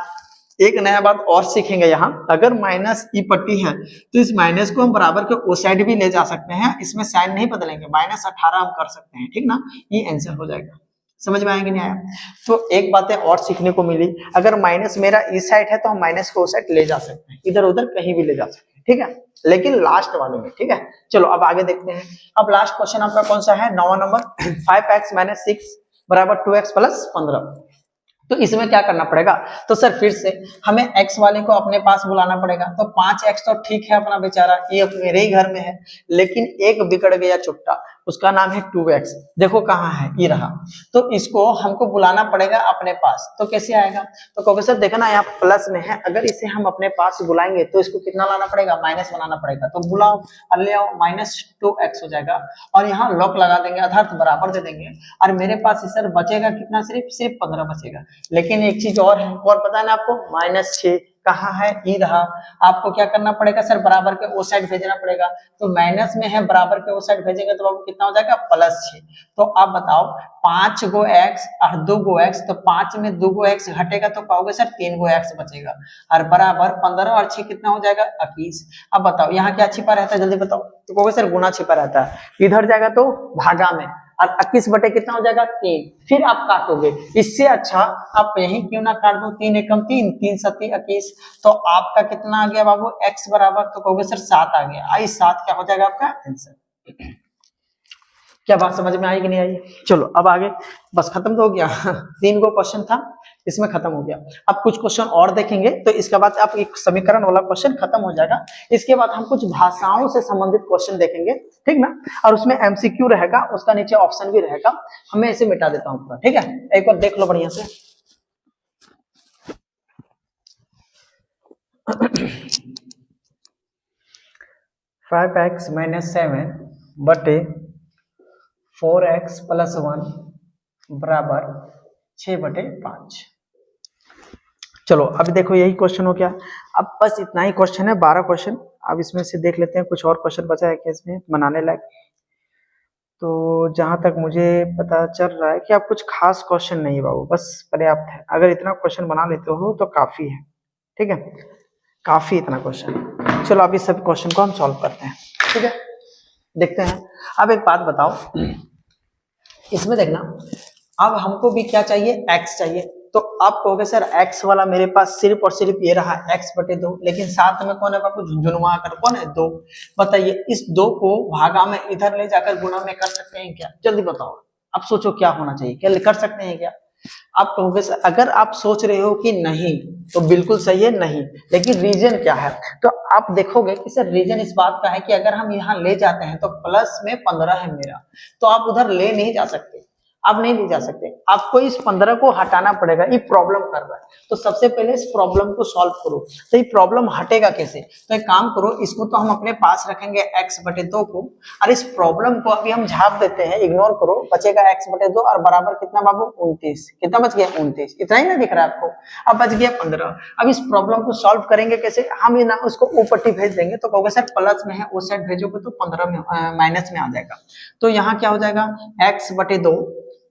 एक नया बात और सीखेंगे, यहाँ अगर माइनस ई पट्टी है तो इस माइनस को हम बराबर के ओ साइड भी ले जा सकते हैं, इसमें साइन नहीं बदलेंगे, -18 हम कर सकते हैं, ठीक ना। ये आंसर हो जाएगा। समझ में आया कि नहीं आया। तो एक बातें और सीखने को मिली, अगर माइनस मेरा इस साइड है तो हम माइनस को उस साइड ले जा सकते हैं, इधर उधर कहीं भी ले जा सकते हैं, ठीक है, लेकिन लास्ट वाले में, ठीक है। चलो अब आगे देखते हैं। अब लास्ट क्वेश्चन आपका कौन सा है, 9वां नंबर, 5x - 6 = 2x + 15। तो इसमें क्या करना पड़ेगा, तो सर फिर से हमें x वाले को अपने पास बुलाना पड़ेगा। तो 5x तो ठीक है अपना बेचारा, ये मेरे ही घर में है, लेकिन एक बिगड़ गया चुट्टा, उसका नाम है 2x। देखो कहाँ है, ये रहा। तो इसको हमको बुलाना पड़ेगा अपने पास। तो कैसे आएगा, तो कहोगे सर देखा ना यहाँ प्लस में है, अगर इसे हम अपने पास बुलाएंगे तो इसको कितना लाना पड़ेगा, माइनस बनाना पड़ेगा। तो बुलाओ और ले आओ, -2x हो जाएगा, और यहाँ लॉक लगा देंगे, अर्थात बराबर दे देंगे। और मेरे पास सर बचेगा कितना, सिर्फ 15 बचेगा। लेकिन एक चीज और है, और पता है ना आपको, -6 कहाँ है, ई रहा। आपको क्या करना पड़ेगा सर, बराबर के ओ साइड भेजना पड़ेगा। तो माइनस में है, बराबर के ओ साइड भेजेंगे तो बाबू कितना हो जाएगा, +6। तो आप बताओ 5 गो x और 2 गो x, तो 5 में 2 गो x घटेगा तो कहोगे सर 3 गो x बचेगा, और बराबर 15 और 6 कितना हो जाएगा, 21। अब बताओ यहाँ क्या छिपा रहता है, जल्दी बताओ। तो कहोगे सर गुना छिपा रहता है, इधर जाएगा तो भागा में, और 21 बटे कितना हो जाएगा 3, फिर आप काटोगे। इससे अच्छा आप यही क्यों ना काट दो, 3 एकम 3, 3 सत्ती 21, तो आपका कितना आ गया बाबू x बराबर, तो कहोगे सर 7 आ गया। आई 7 क्या हो जाएगा आपका आंसर। क्या बात समझ में आई कि नहीं आई? चलो अब आगे, बस खत्म तो हो गया 3 गो क्वेश्चन था, इसमें खत्म हो गया। अब कुछ क्वेश्चन और देखेंगे तो इसके बाद आप एक समीकरण वाला क्वेश्चन खत्म हो जाएगा। इसके बाद हम कुछ भाषाओं से संबंधित क्वेश्चन देखेंगे, ठीक ना, और उसमें एमसीक्यू रहेगा, उसका नीचे ऑप्शन भी रहेगा। हमें इसे मिटा देता हूं पूरा, ठीक है, एक बार देख लो बढ़िया से। 5x - 7 बटे 4x + 1 बराबर 6 बटे 5। चलो अभी देखो यही क्वेश्चन हो गया। अब बस इतना ही क्वेश्चन है, 12 क्वेश्चन। अब इसमें से देख लेते हैं कुछ और क्वेश्चन बचा है क्या इसमें बनाने लायक। तो जहां तक मुझे पता चल रहा है कि अब कुछ खास क्वेश्चन नहीं है बाबू, बस पर्याप्त है। अगर इतना क्वेश्चन बना लेते हो तो काफी है, ठीक है, काफी इतना क्वेश्चन। चलो अभी सब क्वेश्चन को हम सॉल्व करते हैं, ठीक है, देखते हैं। अब एक बात बताओ, इसमें देखना, अब हमको भी क्या चाहिए, x चाहिए। तो आप कहोगे सर x वाला मेरे पास सिर्फ और सिर्फ ये रहा x बटे 2, लेकिन साथ में कौन है बाबू, झुनझुनवा कर कौन है 2। बताइए इस 2 को भागा में इधर ले जाकर गुणा में कर सकते हैं क्या? जल्दी बताओ, अब सोचो क्या होना चाहिए, क्या कर सकते हैं क्या? आप कहोगे सर, अगर आप सोच रहे हो कि नहीं तो बिल्कुल सही है, नहीं, लेकिन रीजन क्या है? तो आप देखोगे कि सर रीजन इस बात का है कि अगर हम यहाँ ले जाते हैं तो प्लस में 15 है मेरा, तो आप उधर ले नहीं जा सकते, आप नहीं ले जा सकते, आपको इस 15 को हटाना पड़ेगा। ये प्रॉब्लम कर रहा है, तो सबसे पहले इस प्रॉब्लम को सॉल्व करो। तो ये प्रॉब्लम हटेगा कैसे? तो एक काम करो, इसको तो हम अपने पास रखेंगे x बटे 2 को, और इस प्रॉब्लम को अभी हम झाप देते हैं, इग्नोर करो, बचेगा x बटे 2 और बराबर कितना बाबू 29। कितना बच गया 29, इतना ही ना दिख रहा है आपको? अब बच गया 15। अब इस प्रॉब्लम को सॉल्व करेंगे कैसे? हम ना उसको ऊपट्टी भेज देंगे, तो कहोगे सर प्लस में है उस साइड भेजोगे तो 15 में माइनस में आ जाएगा। तो यहाँ क्या हो जाएगा, x बटे 2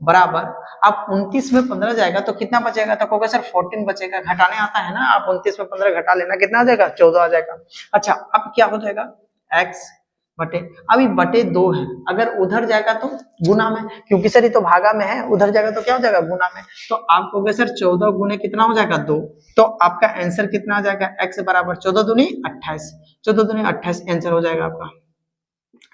बराबर, अब 29 में 15 जाएगा तो कितना बचेगा? तो कहोगे सर 14 बचेगा। घटाने आता है ना, आप 29 में 15 घटा लेना, कितना आ जाएगा 14 आ जाएगा। अच्छा अब क्या हो जाएगा, x बटे, अभी बटे 2 है, अगर उधर जाएगा तो गुना में, क्योंकि सर ये तो भागा में है, उधर जाएगा तो क्या हो जाएगा गुना में। तो आप कहोगे सर 14 गुने कितना हो जाएगा 2, तो आपका आंसर कितना आ जाएगा, x बराबर 14 दूनी 28, 14 दूनी 28 आंसर हो जाएगा आपका।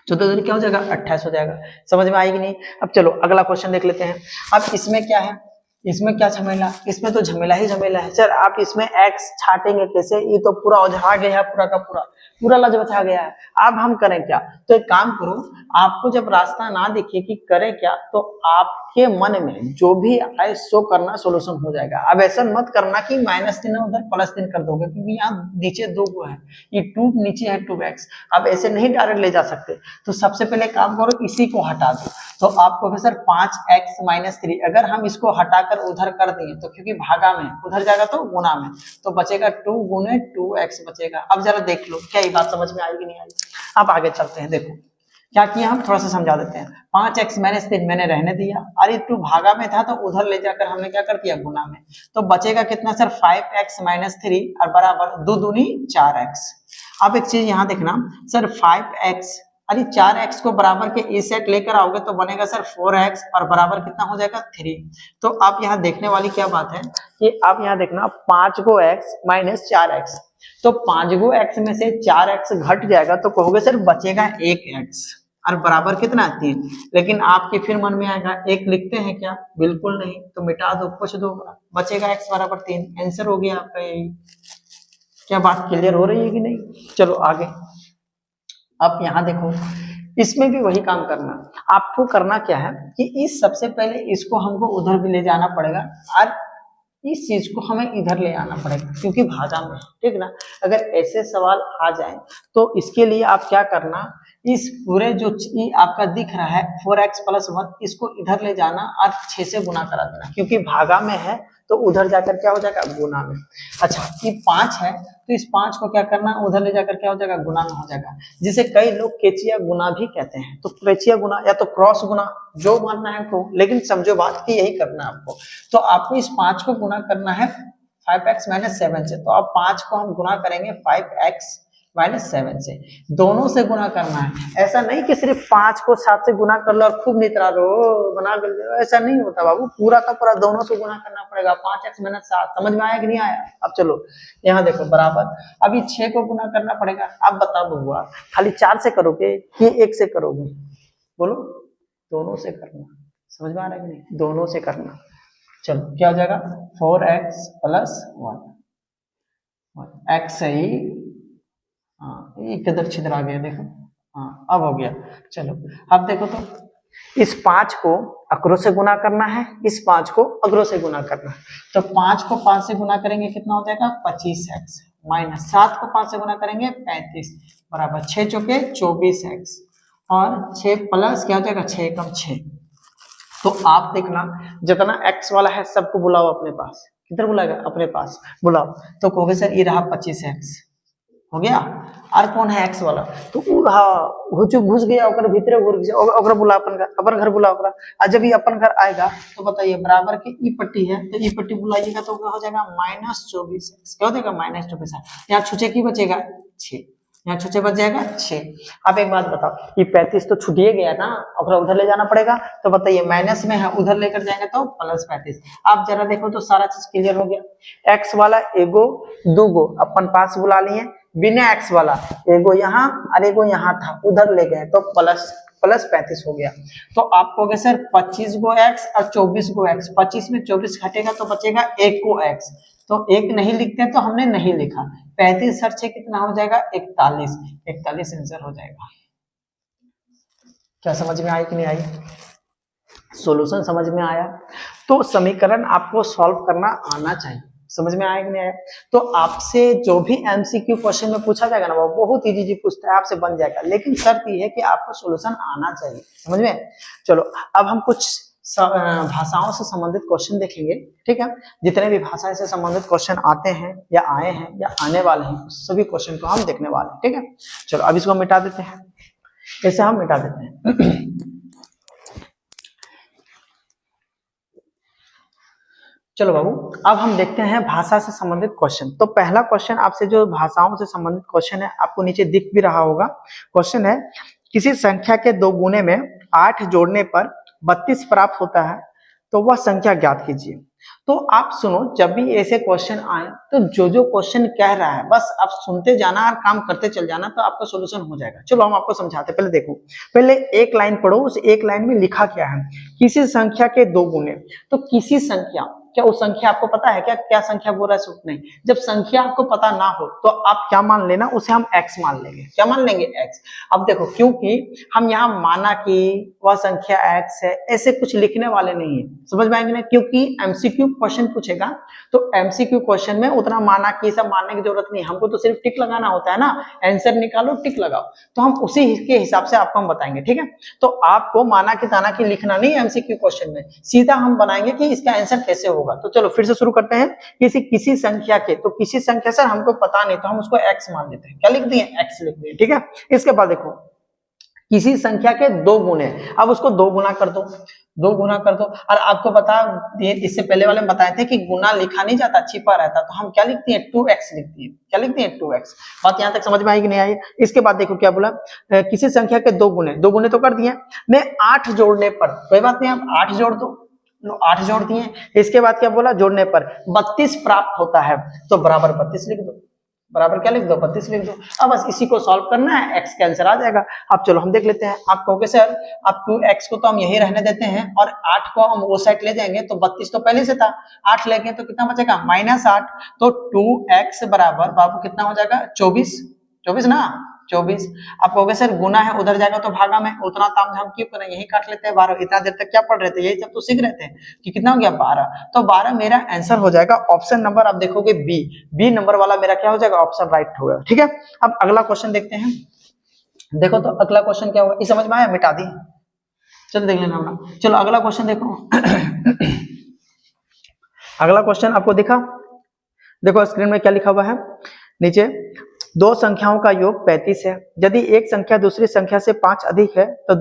14 दूनी क्या हो जाएगा 28 हो जाएगा। समझ में आएगी नहीं? अब चलो अगला क्वेश्चन देख लेते हैं। अब इसमें क्या है, इसमें क्या झमेला, इसमें तो झमेला ही झमेला है। सर आप इसमें x छाटेंगे कैसे? ये तो पूरा उझा गया है, पूरा का पूरा लजबचा गया है। अब हम करें क्या? तो एक काम करो, आपको जब रास्ता ना दिखे कि करें क्या, तो आपके मन में जो भी आए सो करना, सोल्यूशन हो जाएगा। अब ऐसा मत करना कि -3 उधर +3 कर दोगे, क्योंकि यहाँ नीचे 2 को है, ये 2 नीचे है 2x, अब ऐसे नहीं डायरेक्ट ले जा सकते। तो सबसे पहले काम करो, इसी को हटा दो। तो आपको सर 5x - 3, अगर हम इसको हटाकर उधर कर देंगे तो क्योंकि भागा में, उधर जाएगा तो गुना में, तो बचेगा 2 गुने 2x बचेगा। अब जरा देख लो क्या ये बात समझ में आई कि नहीं आई? अब आगे चलते हैं, देखो क्या किया, हम थोड़ा सा समझा देते हैं। 5x - 3 मैंने रहने दिया, अरे 2 भागा में था तो उधर ले जाकर हमने क्या कर दिया गुना में, तो बचेगा कितना सर 5x - 3 और बराबर 2 दूनी 4x। अब एक चीज यहाँ देखना सर, 5x, अरे 4x को बराबर के इस सेट लेकर आओगे तो बनेगा सर 4x और बराबर कितना हो जाएगा 3। तो आप यहाँ देखने वाली क्या बात है कि आप यहाँ देखना 5 को x - 4x, तो 5 को x में से 4x घट जाएगा, तो कहोगे सर बचेगा 1x और बराबर कितना 3। लेकिन आपके फिर मन में आएगा 1 लिखते हैं क्या? बिल्कुल नहीं, तो मिटा दो, कुछ दो, बचेगा x बराबर 3। आंसर हो गया आपका यही। क्या बात क्लियर हो रही है कि नहीं? चलो आगे। अब यहाँ देखो, इसमें भी वही काम करना। आपको करना क्या है कि इस सबसे पहले इसको हमको उधर भी ले जाना पड़ेगा और इस चीज को हमें इधर ले आना पड़ेगा, क्योंकि भागा में, ठीक ना। अगर ऐसे सवाल आ जाए तो इसके लिए आप क्या करना, इस पूरे जो आपका दिख रहा है 4x + 1, इसको इधर ले जाना और 6 से गुना करा देना, क्योंकि भागा में है तो उधर जाकर क्या हो जाएगा गुना में। अच्छा ये 5 है तो इस 5 को क्या करना, उधर ले जाकर क्या हो जाएगा गुना में हो जाएगा, जिसे कई लोग केचिया गुना भी कहते हैं। तो केचिया गुना या तो क्रॉस गुना, जो मानना है तो, लेकिन समझो बात की यही करना है आपको। तो आपको इस 5 को गुना करना है 5x - 7 से, तो अब 5 को हम गुना करेंगे 5x -7 से दोनों से गुना करना है। ऐसा नहीं कि सिर्फ 5 को 7 से गुना कर लो और खूब नितरा लो बना कर लो, ऐसा नहीं होता बाबू, पूरा का पूरा दोनों से गुना करना पड़ेगा। 5x - 7 समझ में आया कि नहीं आया? अब चलो यहाँ देखो बराबर, अभी 6 को गुना करना पड़ेगा। अब बताओ बबुआ, खाली 4 से करोगे कि 1 से करोगे? बोलो, दोनों से करना। समझ में आ रहा है कि नहीं? दोनों से करना। चलो क्या हो जाएगा? 4x + 1 x सही, हाँ ये किधर छिद्र आ गया देखो, हाँ अब हो गया। चलो अब देखो तो इस 5 को अकरों से गुना करना है, इस 5 को अकरों से गुना करना है। तो 5 को 5 से गुना करेंगे कितना हो जाएगा? 25x - 7 को 5 से गुना करेंगे 35 बराबर 6 चौके 24x और 6 प्लस क्या हो जाएगा? 6 कम 6। तो आप देखना जितना x वाला है सबको बुलाओ अपने पास। किधर बुलाएगा? अपने पास बुलाओ। तो कहोगे सर ये रहा 25x हो गया, और कौन है x वाला? तो हाँ घुस गया ओकर भीतर, ओकर बुला अपन घर बुला ओकरा। और जब ये अपन घर आएगा तो बताइए बराबर की ई पट्टी है, तो ई पट्टी बुलाइएगा तो क्या हो जाएगा? -24x। क्या हो जाएगा? -24। यहाँ छुचे की बचेगा 6, यहाँ छुचे बच जाएगा 6। अब एक बात बताओ, ये 35 तो छुटिए गया ना, और उधर ले जाना पड़ेगा। तो बताइए माइनस में है, उधर लेकर जाएंगे तो +35। अब जरा देखो तो सारा चीज क्लियर हो गया। x वाला एगो दूगो अपन पास बुला लिए, बिना x वाला एगो यहाँ और एगो यहाँ था, उधर ले गए तो +35 हो गया। तो आप कहोगे सर 25 गो x और 24 गो x, 25 में 24 घटेगा तो बचेगा 1 को x, तो 1 नहीं लिखते तो हमने नहीं लिखा। 35 सर से कितना हो जाएगा? 41। 41 आंसर हो जाएगा। क्या समझ में आई कि नहीं आई? सॉल्यूशन समझ में आया? तो समीकरण आपको सॉल्व करना आना चाहिए। समझ में आया कि नहीं आया? तो आपसे जो भी एमसीक्यू क्वेश्चन में पूछा जाएगा ना वो बहुत इजी पूछता है, आपसे बन जाएगा, लेकिन शर्त ये है कि आपको सॉल्यूशन आना चाहिए। समझ में? चलो अब हम कुछ भाषाओं से संबंधित क्वेश्चन देखेंगे। ठीक है, जितने भी भाषा से संबंधित क्वेश्चन आते हैं या आए हैं या आने वाले हैं सभी क्वेश्चन को हम देखने वाले हैं। ठीक है, चलो अब इसको मिटा देते हैं, ऐसे हम मिटा देते हैं। चलो बाबू अब हम देखते हैं भाषा से संबंधित क्वेश्चन। तो पहला क्वेश्चन आपसे जो भाषाओं से संबंधित क्वेश्चन है आपको नीचे दिख भी रहा होगा। क्वेश्चन है किसी संख्या के 2 गुने में 8 जोड़ने पर 32 प्राप्त होता है, तो वह संख्या ज्ञात कीजिए। तो आप सुनो, जब भी ऐसे क्वेश्चन आए तो जो क्वेश्चन कह रहा है बस आप सुनते जाना और काम करते चल जाना, तो आपका सॉल्यूशन हो जाएगा। चलो हम आपको समझाते। पहले देखो, पहले एक लाइन पढ़ो, उस एक लाइन में लिखा क्या है? किसी संख्या के 2 गुने। तो किसी संख्या, क्या उस संख्या आपको पता है क्या संख्या बोल रहा है? नहीं। जब संख्या आपको पता ना हो तो आप क्या मान लेना, उसे हम x मान लेंगे। क्या मान लेंगे? x। अब देखो, क्योंकि हम यहाँ माना कि वह संख्या x है ऐसे कुछ लिखने वाले नहीं है। समझ में आएंगे ना? क्योंकि एमसीक्यू क्वेश्चन पूछेगा तो एमसीक्यू क्वेश्चन में उतना माना कि सब मानने की जरूरत नहीं, हमको तो सिर्फ टिक लगाना होता है ना, आंसर निकालो टिक लगाओ, तो हम उसी के हिसाब से आपको हम बताएंगे। ठीक है, तो आपको माना कि ताना कि लिखना नहीं एमसीक्यू क्वेश्चन में, सीधा हम बनाएंगे कि इसका आंसर कैसे होगा। तो चलो फिर से शुरू करते हैं। किसी संख्या के, तो किसी संख्या सर हमको पता नहीं तो हम उसको x मान लेते हैं। क्या लिख दिए? x लिख दिए। ठीक है, इसके बाद देखो किसी संख्या के 2 गुने, अब उसको 2 गुना कर दो, 2 गुना कर दो। और आपको बता दिए, इससे पहले वाले में बताए थे कि गुना लिखा नहीं जाता, छिपा रहता, तो हम क्या लिखते हैं? 2x लिखते हैं। क्या लिखते हैं? 2x। बात यहाँ तक समझ में आई कि नहीं आई? इसके बाद देखो क्या बोला, किसी संख्या के 2 गुने, 2 गुने तो कर दिए, मैं 8 जोड़ने पर, कोई बात नहीं आप 8 जोड़ दो, 8 जोड़ दिए। इसके बाद क्या बोला? जोड़ने पर 32 प्राप्त होता है, तो बराबर 32 लिख दो। बराबर क्या लिख दो? 32 लिख दो। अब बस इसी को सॉल्व करना है, x का आंसर आ जाएगा। अब चलो हम देख लेते हैं। आप कहोगे सर अब 2x को तो हम यही रहने देते हैं और 8 को हम वो साइड ले जाएंगे, तो 32 तो पहले से था, 8 लेंगे तो कितना बचेगा? -8। तो 2x बराबर बाबू कितना हो जाएगा? 24। 24 ना, 24। आप कहोगे सर गुना है उधर जाएगा तो भागा में, उतना ताम झाम क्यों करें, यही काट लेते हैं 12। इतना देर तक क्या पढ़ रहे थे? यही सब तो सीख रहे थे कि कितना हो गया? 12। तो 12 मेरा आंसर हो जाएगा। ऑप्शन नंबर आप देखोगे बी नंबर वाला मेरा क्या हो जाएगा? ऑप्शन राइट होगा। ठीक है, अब अगला क्वेश्चन देखते हैं। देखो तो अगला क्वेश्चन क्या होगा, ये समझ में आया? मिटा दी, चलो देख लेना। चलो अगला क्वेश्चन देखो। अगला क्वेश्चन आपको दिखा? देखो स्क्रीन में क्या लिखा हुआ है नीचे, 2 संख्याओं का योग 35 है। यदि एक संख्या दूसरी संख्या से 5 अधिक है तो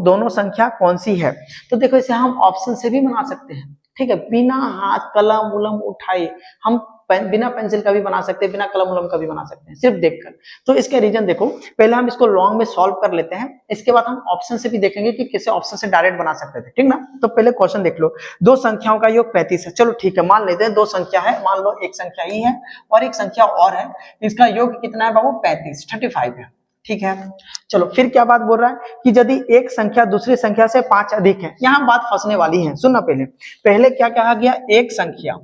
दोनों संख्या कौन सी है? तो देखो इसे हम ऑप्शन से भी बना सकते हैं। ठीक है, बिना हाथ कलम उलम उठाए हम बिना पेंसिल का भी बना सकते हैं, बिना कलम वलम का भी बना सकते हैं, सिर्फ देखकर। तो इसके रीजन देखो, पहले हम इसको लॉन्ग में सॉल्व कर लेते हैं, इसके बाद हम ऑप्शन से भी देखेंगे कि किसे ऑप्शन से डायरेक्ट बना सकते थे, ठीक ना। तो पहले क्वेश्चन देख लो, दो संख्याओं का योग 35 है। चलो ठीक है, मान लेते हैं दो संख्या है, मान लो एक संख्या ही है और एक संख्या और है, इसका योग कितना है बाबू 35 है, ठीक है। चलो फिर क्या बात बोल रहा है कि यदि एक संख्या दूसरी संख्या से 5 अधिक है, यहां बात फंसने वाली है, सुनना। पहले क्या कहा गया, एक संख्या,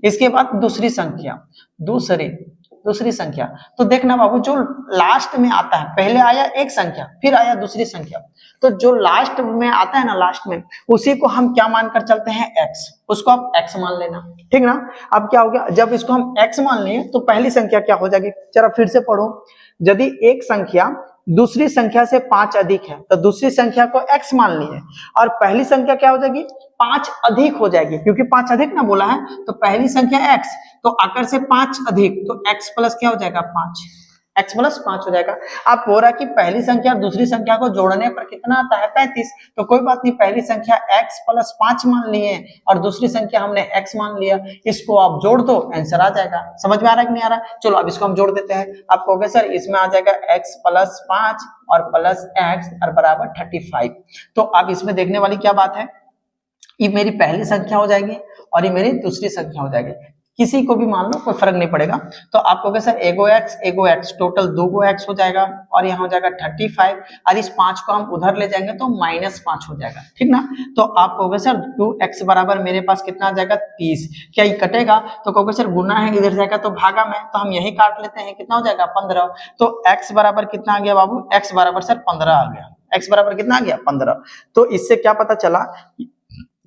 इसके बाद दूसरी संख्या, दूसरी संख्या। तो देखना बाबू, जो लास्ट में आता है, पहले आया एक संख्या फिर आया दूसरी संख्या, तो जो लास्ट में आता है ना, लास्ट में उसी को हम क्या मानकर चलते हैं, x, उसको आप x मान लेना, ठीक ना। अब क्या हो गया, जब इसको हम x मान लिए तो पहली संख्या क्या हो जाएगी, जरा फिर से पढ़ो। यदि एक संख्या दूसरी संख्या से 5 अधिक है तो दूसरी संख्या को x मान लिए, और पहली संख्या क्या हो जाएगी, 5 अधिक हो जाएगी, क्योंकि 5 अधिक ना बोला है, तो पहली संख्या x, तो आकर से 5 अधिक, तो x प्लस क्या हो जाएगा 5, x प्लस 5 हो जाएगा। आप बोल रहा है कि पहली संख्या और दूसरी संख्या को जोड़ने पर कितना आता है 35, तो कोई बात नहीं, पहली संख्या x प्लस 5 मान लिए और दूसरी संख्या हमने x मान लिया, इसको आप जोड़ दो, आंसर आ जाएगा। समझ में आ रहा है कि नहीं आ रहा? चलो अब इसको हम जोड़ देते हैं। आप कहोगे सर इसमें आ जाएगा x प्लस 5 और प्लस x और बराबर 35। तो अब इसमें देखने वाली क्या बात है, ये मेरी पहली संख्या हो जाएगी और ये मेरी दूसरी संख्या हो जाएगी, किसी को भी मान लो, कोई फर्क नहीं पड़ेगा। तो आप कहोगे सर एगो x टोटल 2 x हो जाएगा और यहाँ हो जाएगा 35, और इस 5 को हम उधर ले जाएंगे तो -5 हो जाएगा, ठीक ना। तो आप कहोगे सर 2x बराबर मेरे पास कितना आ जाएगा 30, क्या ये कटेगा, तो कहोगे सर गुना है, इधर जाएगा तो भागा में, तो हम यही काट लेते हैं, कितना हो जाएगा 15। तो x बराबर कितना आ गया बाबू, x बराबर सर 15 आ गया, x बराबर कितना आ गया 15। तो इससे क्या पता चला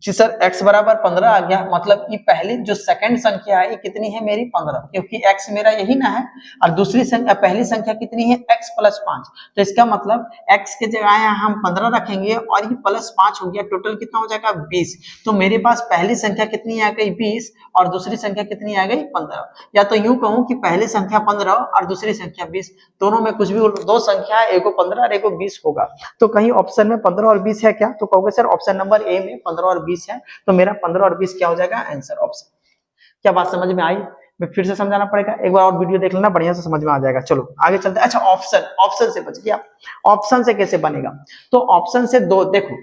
जी सर x बराबर 15 आ गया, मतलब कि पहली जो सेकंड संख्या है ये कितनी है मेरी 15, क्योंकि x मेरा यही ना है, और दूसरी संख्या पहली संख्या कितनी है x प्लस 5, तो इसका मतलब x के जगह हम 15 रखेंगे और ये प्लस 5 हो गया, टोटल कितना हो जाएगा 20। तो मेरे पास पहली संख्या कितनी आ गई 20 और दूसरी संख्या कितनी आ गई 15, या तो यूं कहूं कि पहली संख्या 15 और दूसरी संख्या 20, दोनों में कुछ भी दो संख्या, एगो 15 और एगो 20 होगा। तो कहीं ऑप्शन में 15 और 20 है क्या, तो कहोगे सर ऑप्शन नंबर ए में 15 और 20 है, तो मेरा 15 और 20 क्या हो जाएगा आंसर, ऑप्शन। क्या बात समझ में आई? मैं फिर से समझाना पड़ेगा, एक बार और वीडियो देख लेना, बढ़िया से समझ में आ जाएगा। चलो आगे चलते हैं। अच्छा ऑप्शन से बच गया, ऑप्शन से कैसे बनेगा, तो ऑप्शन से दो, देखो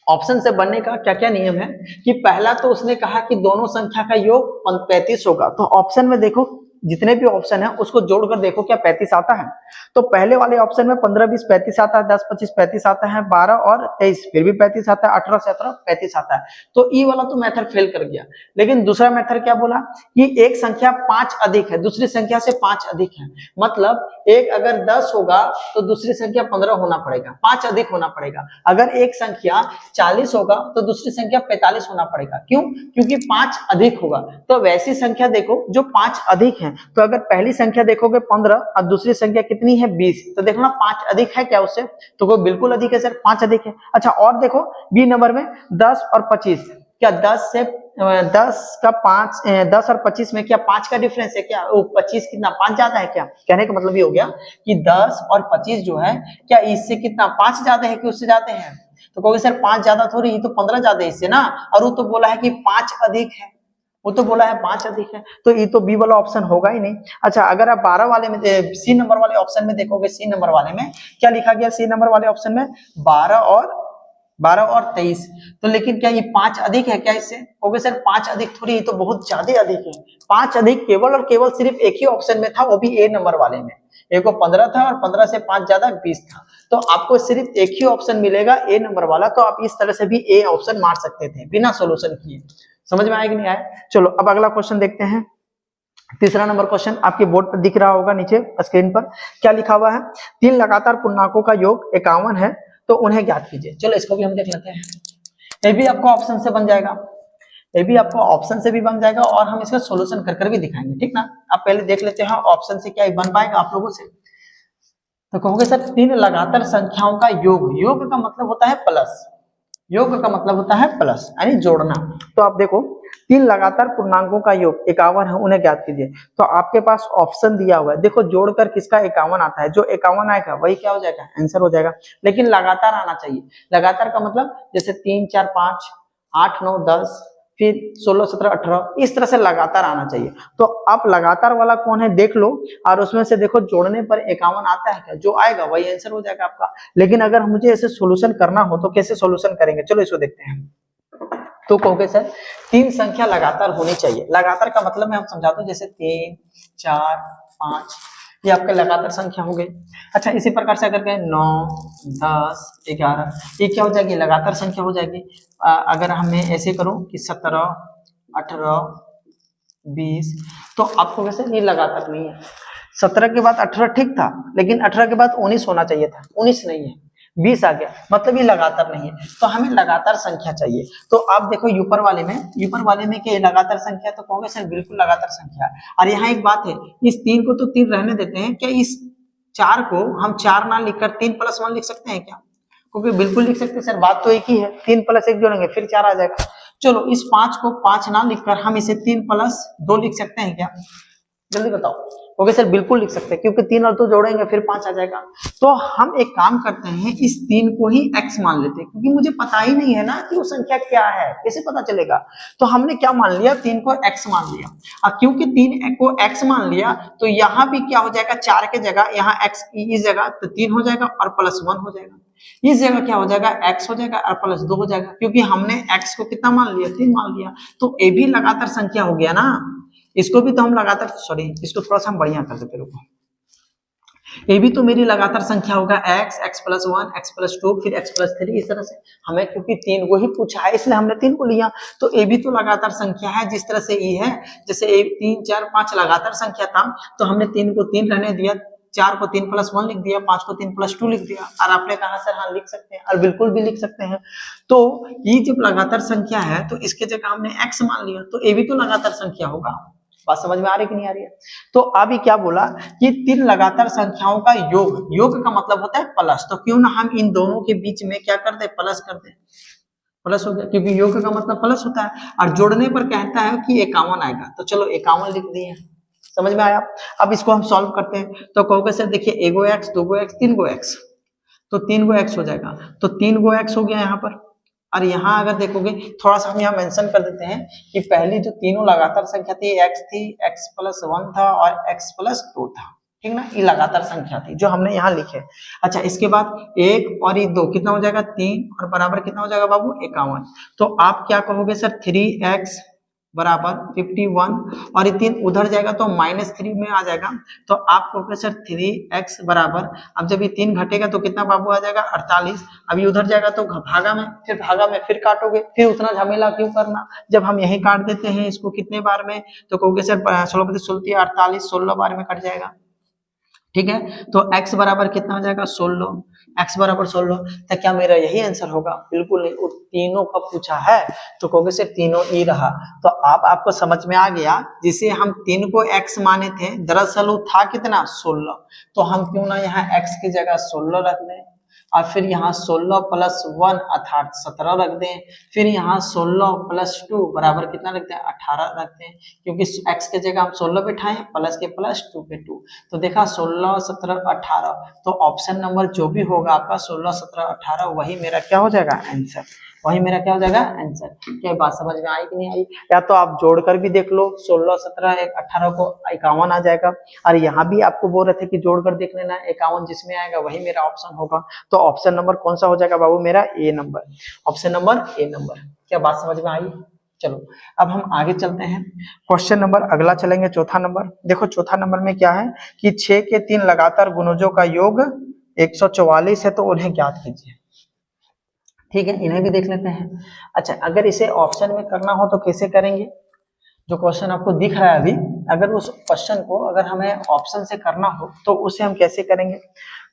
ऑप्शन से बनने का क्या क्या नियम है कि पहला तो उसने कहा कि दोनों संख्या का योग 35 होगा, तो ऑप्शन में देखो जितने भी ऑप्शन है उसको जोड़कर देखो क्या 35 आता है। तो पहले वाले ऑप्शन में 15 20 35 आता है, 10 25 35 आता है, 12 और 23 फिर भी 35 आता है, 18 17 35 आता है। तो ई वाला तो मेथड फेल कर गया। लेकिन दूसरा मेथड क्या बोला कि एक संख्या 5 अधिक है, दूसरी संख्या से 5 अधिक है, मतलब एक अगर 10 होगा तो दूसरी संख्या 15 होना पड़ेगा, 5 अधिक होना पड़ेगा। अगर एक संख्या 40 होगा तो दूसरी संख्या 45 होना पड़ेगा, क्यों, क्योंकि 5 अधिक होगा। तो वैसी संख्या देखो जो 5 अधिक है, तो अगर पहली संख्या देखोगे 15 और दूसरी संख्या कितनी है 20, तो देखना 5 अधिक है क्या उससे, तो कोई बिल्कुल अधिक है सर, 5 अधिक है। अच्छा और देखो बी नंबर में 10 और 25, क्या 10 और 25 में क्या 5 का डिफरेंस है क्या, 25 कितना 5 ज्यादा है क्या, कहने का मतलब ये हो गया कि 10 और 25 जो है क्या इससे कितना 5 ज्यादा है कि उससे ज्यादा है, तो कहोगे सर 5 ज्यादा थोड़ी, ये तो 15 ज्यादा है इससे ना, और वो तो बोला है कि 5 अधिक है, वो तो बोला है 5 अधिक है, तो ये तो बी वाला ऑप्शन होगा ही नहीं। अच्छा अगर आप 12 वाले में सी नंबर वाले ऑप्शन में देखोगे, सी नंबर वाले में क्या लिखा गया, सी नंबर वाले ऑप्शन में 12 और 23, तो लेकिन क्या ये 5 अधिक है क्या इससे, कहोगे सर 5 अधिक थोड़ी, ये तो बहुत ज्यादा अधिक है। 5 अधिक केवल और केवल सिर्फ एक ही ऑप्शन में था, वो भी ए नंबर वाले में, एक को 15 था और 15 से 5 ज्यादा 20 था, तो आपको सिर्फ एक ही ऑप्शन मिलेगा ए नंबर वाला, तो आप इस तरह से भी ए ऑप्शन मार सकते थे बिना सोल्यूशन किए। समझ में आया कि नहीं आया? चलो अब अगला क्वेश्चन देखते हैं। तीसरा नंबर क्वेश्चन आपके बोर्ड पर दिख रहा होगा नीचे स्क्रीन पर, क्या लिखा हुआ है, 3 लगातार पूर्णांकों का योग 51 है तो उन्हें ज्ञात कीजिए। चलो इसको भी हम देख लेते हैं, ये भी आपको ऑप्शन से बन जाएगा, ये भी आपको ऑप्शन से भी बन जाएगा और हम इसका सोल्यूशन कर भी दिखाएंगे, ठीक ना। आप पहले देख लेते हैं ऑप्शन से क्या बन पाएगा आप लोगों से। तो कहोगे सर 3 लगातार संख्याओं का योग, योग का मतलब होता है प्लस, योग का मतलब होता है प्लस यानी जोड़ना। तो आप देखो 3 लगातार पूर्णांकों का योग 51 है, उन्हें ज्ञात कीजिए। तो आपके पास ऑप्शन दिया हुआ है, देखो जोड़कर किसका 51 आता है, जो 51 आएगा वही क्या हो जाएगा आंसर हो जाएगा, लेकिन लगातार आना चाहिए। लगातार का मतलब जैसे 3 4 5 8 9 10 फिर 16 17 18 इस तरह से लगातार आना चाहिए। तो आप लगातार वाला कौन है देख लो, और उसमें से देखो जोड़ने पर 51 आता है क्या, जो आएगा वही आंसर हो जाएगा आपका। लेकिन अगर मुझे ऐसे सोल्यूशन करना हो तो कैसे सोल्यूशन करेंगे, चलो इसको देखते हैं। तो कहोगे सर 3 संख्या लगातार होनी चाहिए। लगातार का मतलब मैं आप समझाता हूँ, जैसे 3 4 5 ये आपके लगातार संख्या हो गई। अच्छा इसी प्रकार से अगर कहें 9 10 11 ये क्या हो जाएगी, लगातार संख्या हो जाएगी। अगर हमें ऐसे करो कि 17 18 20, तो आपको वैसे ये लगातार नहीं है। 17 के बाद 18 ठीक था, लेकिन 18 के बाद 19 होना चाहिए था, 19 नहीं है, 20 आ गया, मतलब ये लगातार नहीं है। तो हमें लगातार संख्या चाहिए। तो आप देखो ऊपर वाले में कि लगातार संख्या, तो कहोगे सर बिल्कुल लगातार संख्या। और यहाँ एक बात है, इस 3 को तो 3 रहने देते हैं, क्या इस 4 को हम 4 ना लिखकर 3 + 1 लिख सकते हैं क्या? क्योंकि बिल्कुल लिख सकते हैं सर, बात तो एक ही है, 3 + 1 जोड़ेंगे फिर 4 आ जाएगा। चलो इस 5 को 5 ना लिखकर हम इसे 3 + 2 लिख सकते हैं क्या? जल्दी बताओ। ओके सर बिल्कुल लिख सकते हैं, क्योंकि 3 और 2 जोड़ेंगे फिर 5 आ जाएगा। तो हम एक काम करते हैं, इस 3 को ही x मान लेते हैं, क्योंकि मुझे पता ही नहीं है ना कि वो संख्या क्या है, कैसे पता चलेगा। तो हमने क्या मान लिया, 3 को x मान लिया। और क्योंकि 3 को x मान लिया, तो यहाँ भी क्या हो जाएगा, 4 के जगह यहाँ x इस जगह तो 3 हो जाएगा और +1 हो जाएगा। इस जगह क्या हो जाएगा, x हो जाएगा और +2 हो जाएगा, क्योंकि हमने x को कितना मान लिया, 3 मान लिया। तो ये भी लगातार संख्या हो गया ना, इसको भी तो हम लगातार, सॉरी इसको थोड़ा सा हम बढ़िया कर देते, रुको। ये भी तो मेरी लगातार संख्या होगा, x +1 x +2 फिर x +3, इस तरह से। हमें क्योंकि 3 को ही पूछा है इसलिए हमने 3 को लिया। तो ये भी तो लगातार संख्या है, जिस तरह से ये है, जैसे 3 4 5 लगातार संख्या था, तो हमने 3 को 3 रहने दिया, 4 को 3 + 1 लिख दिया, 5 को 3 + 2 लिख दिया। और आपने कहा सर हाँ लिख सकते हैं, और बिल्कुल भी लिख सकते हैं। तो ये जब लगातार संख्या है तो इसके जगह हमने x मान लिया, तो ये भी तो लगातार संख्या होगा। बात समझ में आ रही कि नहीं आ रही है? तो अभी क्या बोला कि 3 लगातार संख्याओं का योग का मतलब होता है प्लस। तो क्यों ना हम इन दोनों के बीच में क्या कर दे, प्लस कर दे, प्लस हो गया, क्योंकि योग का मतलब प्लस होता है। और जोड़ने पर कहता है कि 51 आएगा, तो चलो 51 लिख दिए। समझ में आया? अब इसको हम सॉल्व करते हैं। तो कहोगे सर देखिए 1 गो x 2 गो x 3 गो x, तो 3 गो x हो जाएगा, तो 3 गो x हो गया यहाँ पर। और यहाँ अगर देखोगे, थोड़ा सा हम यहाँ मेंशन कर देते हैं कि पहली जो तीनों लगातार संख्या थी, x थी, x +1 था और x +2 था, ठीक ना, ये लगातार संख्या थी जो हमने यहाँ लिखे। अच्छा इसके बाद 1 और ये 2 कितना हो जाएगा, 3 और बराबर कितना हो जाएगा बाबू, 51। तो आप क्या कहोगे सर, 3x बराबर 51, और ये 3 उधर जाएगा तो -3 में आ जाएगा। तो आप कहोगे सर 3x बराबर, अब जब ये 3 घटेगा तो कितना बाबू आ जाएगा, 48। अभी उधर जाएगा तो भागा में फिर काटोगे, फिर उतना झमेला क्यों करना, जब हम यही काट देते हैं इसको कितने बार में, तो कहोगे सर 16 16 48 16 बार में कट जाएगा, ठीक है। तो x बराबर कितना हो जाएगा, 16, x बराबर 16। तो क्या मेरा यही आंसर होगा, बिल्कुल नहीं, वो तीनों का पूछा है तो कहोगे से तीनों ही रहा। तो आपको समझ में आ गया, जिसे हम 3 को x माने थे, दरअसल वो था कितना, 16। तो हम क्यों ना यहाँ x की जगह 16 रख दें, और फिर यहाँ 16 + 1 अर्थात 17 रख दें, फिर यहाँ 16 + 2 बराबर कितना रखते हैं, 18 रखते हैं, क्योंकि x के जगह हम 16 बिठाएं, प्लस के प्लस 2 पे 2, तो देखा 16 17 18। तो ऑप्शन नंबर जो भी होगा आपका 16 17 18 वही मेरा क्या हो जाएगा, आंसर, वही मेरा क्या हो जाएगा, आंसर। क्या बात समझ में आई कि नहीं आई? या तो आप जोड़कर भी देख लो, 16 17 18 को 51 आ जाएगा, और यहाँ भी आपको बोल रहे थे कि जोड़कर देख लेना, 51 जिसमें आएगा वही मेरा ऑप्शन होगा। तो ऑप्शन नंबर कौन सा हो जाएगा बाबू, मेरा A number, option number A number. क्या बात समझ में आई? चलो अब हम आगे चलते हैं, क्वेश्चन नंबर अगला चलेंगे, चौथा नंबर। देखो चौथा नंबर में क्या है कि 6 के 3 लगातार गुणजों का योग 144 है, तो उन्हें ज्ञात कीजिए। ठीक है, इन्हें भी देख लेते हैं। अच्छा अगर इसे ऑप्शन में करना हो तो कैसे करेंगे, जो क्वेश्चन आपको दिख रहा है अभी, अगर उस क्वेश्चन को अगर हमें ऑप्शन से करना हो तो उसे हम कैसे करेंगे।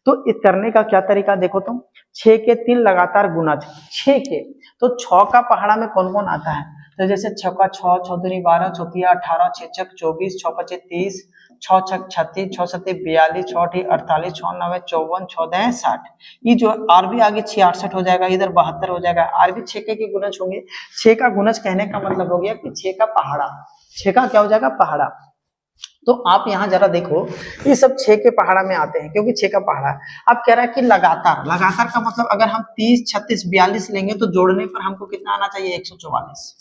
तो इस करने का क्या तरीका, देखो तुम 6 के 3 लगातार गुना 6 के, तो 6 का पहाड़ा में कौन कौन आता है, तो जैसे 6 का 6, 6 दूनी 12, 6 तिया 18, 6 छक 24, 6 पचे 30, 6 छक 36, 6 सत्ते 42, 6 अठी 48, 6 9 54, 6 दे 60। ये जो और भी आगे 6 68 हो जाएगा, इधर 72 हो जाएगा, और भी 6 के गुणज होंगे। 6 का गुणज कहने का मतलब हो गया कि 6 का पहाड़ा, 6 का क्या हो जाएगा, पहाड़ा। तो आप यहाँ जरा देखो, ये सब 6 के पहाड़ा में आते हैं, क्योंकि 6 का पहाड़ा। अब कह रहा है कि लगातार, लगातार का मतलब अगर हम 30 36 42 लेंगे तो जोड़ने पर हमको कितना आना चाहिए, 144।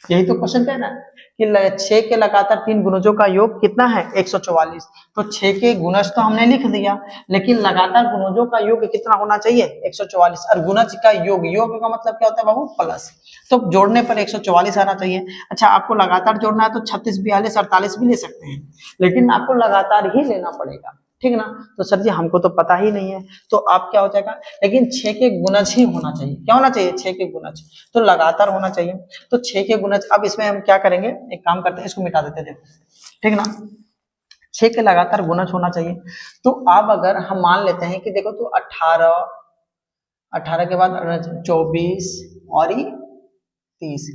यही तो क्वेश्चन कह रहा है कि 6 के लगातार 3 गुणजों का योग कितना है 144। तो 6 के गुणज तो हमने लिख दिया, लेकिन लगातार गुणजों का योग कितना होना चाहिए 144। और गुणज का योग, योग का मतलब क्या होता है बाबू प्लस, तो जोड़ने पर 144 आना चाहिए। अच्छा आपको लगातार जोड़ना है तो 36, 42, 48 भी ले सकते हैं, लेकिन आपको लगातार ही लेना पड़ेगा, ठीक ना। तो सर जी हमको तो पता ही नहीं है, तो आप क्या हो जाएगा, लेकिन 6 के गुणज ही होना चाहिए। क्या होना चाहिए 6 के गुणज, तो लगातार होना चाहिए। तो 6 के गुणज, अब इसमें हम क्या करेंगे, एक काम करते हैं इसको मिटा देते हैं, ठीक ना। 6 के लगातार गुणज होना चाहिए। तो अब अगर हम मान लेते हैं कि देखो तो 18 के बाद 24 और 30,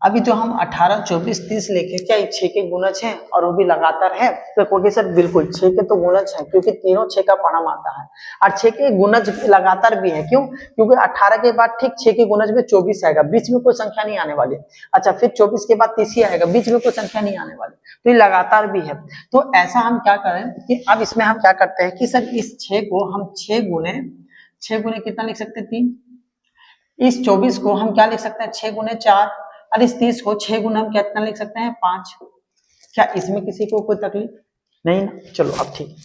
अभी जो हम 18, 24, 30 लेके क्या 6 के गुणज हैं और वो भी लगातार है, तो कहोगे सर बिल्कुल 6 के तो गुणज है, क्योंकि तीनों 6 का पढ़म आता है। और 6 के गुणज लगातार भी है, क्यों, क्योंकि 18 के बाद ठीक 6 के गुणज में 24 आएगा, बीच में कोई संख्या नहीं आने वाली। अच्छा फिर 24 के बाद 30 ही आएगा, बीच में कोई संख्या नहीं आने वाली, तो ये लगातार भी है। तो ऐसा हम क्या करें कि अब इसमें हम क्या करते हैं कि सर इस 6 को हम 6 गुने कितना लिख सकते हैं 3, इस 24 को हम क्या लिख सकते हैं 6 गुने 4, और इस 30 को 6 गुना हम कितना लिख सकते हैं 5। क्या इसमें किसी को कोई तकलीफ नहीं ना, चलो अब ठीक।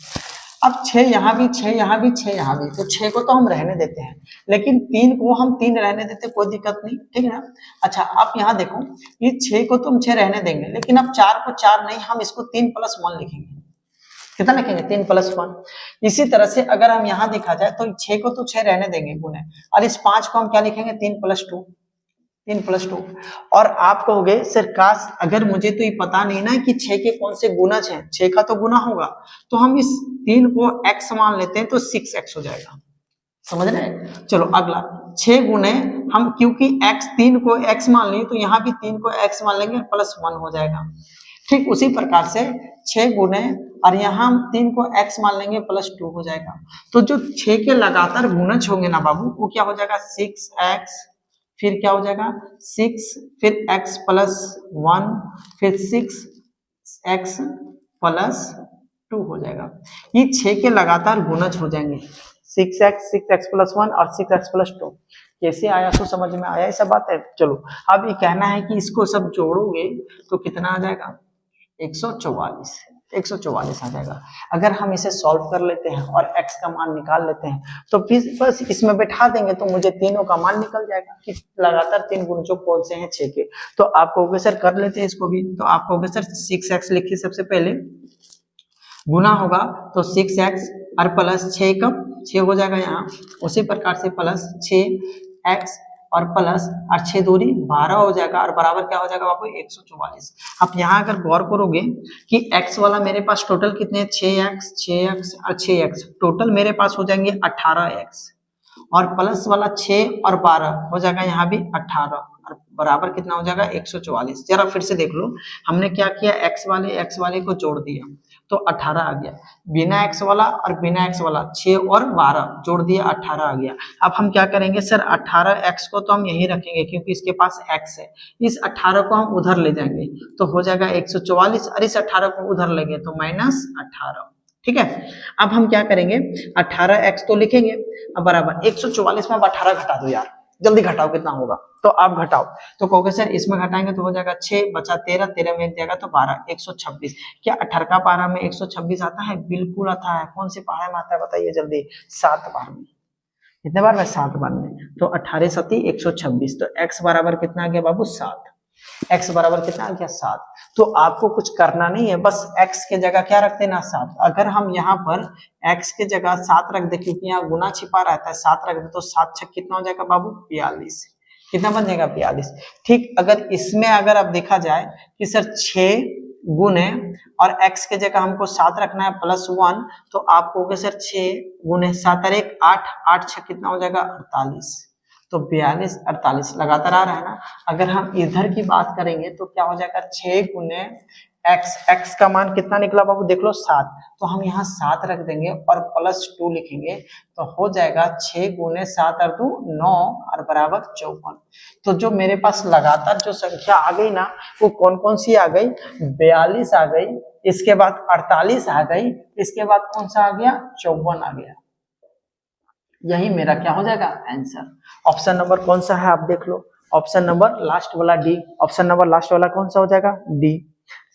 अब 6 यहाँ भी, 6 यहाँ भी, 6 यहाँ भी, तो 6 को तो हम रहने देते हैं, लेकिन 3 को हम 3 रहने देते, कोई दिक्कत नहीं, ठीक है ना। अच्छा आप यहाँ देखो, ये 6 को तो हम 6 रहने देंगे, लेकिन अब 4 को 4 नहीं, हम इसको 3 + 1 लिखेंगे। कितना लिखेंगे 3 + 1। इसी तरह से अगर हम यहाँ देखा जाए तो 6 को तो 6 रहने देंगे गुने, और इस 5 को हम क्या लिखेंगे 3 + 2, 3 + 2। और आप कहोगे सर काश अगर मुझे तो ये पता नहीं ना कि 6 के कौन से गुणज हैं, 6 का तो गुना होगा, तो हम इस 3 को x मान लेते हैं तो 6x हो जाएगा, समझ रहे हैं। चलो अगला 6 गुने, हम क्योंकि x 3 को x मान लिए तो यहाँ भी 3 को x मान लेंगे +1 हो जाएगा। ठीक उसी प्रकार से 6 गुने, और यहाँ हम 3 को x मान लेंगे +2 हो जाएगा। तो जो 6 के लगातार गुणज होंगे ना बाबू, वो क्या हो जाएगा 6x, फिर क्या हो जाएगा 6, फिर x + 1, फिर 6x + 2 हो जाएगा। ये 6 के लगातार गुणज हो जाएंगे, 6x, 6x + 1 और 6x + 2। कैसे आया तो समझ में आया, ऐसा बात है। चलो अब ये कहना है कि इसको सब जोड़ोगे तो कितना आ जाएगा 144, 144 आ जाएगा। अगर हम इसे सॉल्व कर लेते हैं और x का मान निकाल लेते हैं तो फिर बस इसमें बैठा देंगे तो मुझे तीनों का मान निकल जाएगा कि लगातार 3 गुणजों कौन से हैं 6 के। तो आप कहोगे सर कर लेते हैं इसको भी, तो आप कहोगे सर 6x लिखिए सबसे पहले, गुना होगा तो 6x और प्लस 6 कब 6 हो जाएगा यहाँ, उसी प्रकार से प्लस 6x और प्लस और 6 दूरी 12 हो जाएगा, और बराबर क्या हो जाएगा बाबू 144। अब यहाँ अगर गौर करोगे कि x वाला मेरे पास टोटल कितने 6x, 6x और 6x, टोटल मेरे पास हो जाएंगे 18x, और प्लस वाला 6 और 12 हो जाएगा यहाँ भी 18, और बराबर कितना हो जाएगा 144। जरा फिर से देख लो, हमने क्या किया x वाले को जोड़ दिया तो 18 आ गया, बिना x वाला और बिना x वाला 6 और 12 जोड़ दिया 18 आ गया। अब हम क्या करेंगे सर 18x को तो हम यहीं रखेंगे क्योंकि इसके पास x है, इस 18 को हम उधर ले जाएंगे तो हो जाएगा 144, और इस 18 को उधर लेंगे तो -18, ठीक है। अब हम क्या करेंगे 18x तो लिखेंगे, अब बराबर 144 में अब 18 घटा दो यार, जल्दी घटाओ कितना होगा, तो आप घटाओ, तो कहोगे सर इसमें घटाएंगे तो हो जाएगा 6 बचा 13, 13 में एक जाएगा तो 12, 126। क्या 18 का पारा में 126 आता है? बिल्कुल आता है। कौन से पारे में आता है बताइए जल्दी, 7 बार में। कितने बार में 7 बार में, तो 18 सती 126, तो x बराबर कितना आ गया बाबू 7, x बराबर कितना आ गया 7। तो आपको कुछ करना नहीं है, बस x के जगह क्या रख देना 7। अगर हम यहाँ पर x के जगह 7 रख दे, क्योंकि यहाँ गुना छिपा रहता है, 7 रख दे तो 7 छक कितना हो जाएगा बाबू 42, कितना बन जाएगा 42। ठीक अगर इसमें अगर अब देखा जाए कि सर 6 गुने और x के जगह हमको 7 रखना है +1, तो आप कहोगे सर 6 गुने 7 और 1 8, 8 छक कितना हो जाएगा 48, तो 42 48 लगातार आ रहा है ना। अगर हम इधर की बात करेंगे तो क्या हो जाएगा 6 गुने x का मान कितना निकला बाबू देख लो 7, तो हम यहाँ 7 रख देंगे और +2 लिखेंगे तो हो जाएगा 6 गुने 7 और 2 9 और बराबर 54। तो जो मेरे पास लगातार जो संख्या आ गई ना वो कौन कौन सी आ गई, 42 आ गई, इसके बाद 48 आ गई, इसके बाद कौन सा आ गया 54 आ गया। यही मेरा क्या हो जाएगा आंसर। ऑप्शन नंबर कौन सा है आप देख लो, ऑप्शन नंबर लास्ट वाला डी। ऑप्शन नंबर लास्ट वाला कौन सा हो जाएगा? डी।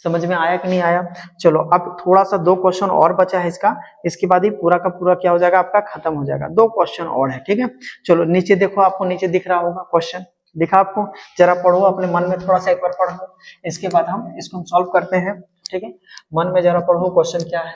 समझ में आया कि नहीं आया? चलो अब थोड़ा सा 2 क्वेश्चन और बचा है इसका, इसके बाद ही पूरा का पूरा क्या हो जाएगा आपका, खत्म हो जाएगा। 2 क्वेश्चन और है, ठीक है। चलो नीचे देखो, आपको नीचे दिख रहा होगा क्वेश्चन, दिखा आपको? जरा पढ़ो अपने मन में, थोड़ा सा एक बार पढ़ो, इसके बाद हम इसको सॉल्व करते हैं, ठीक है। मन में जरा पढ़ो क्वेश्चन क्या है।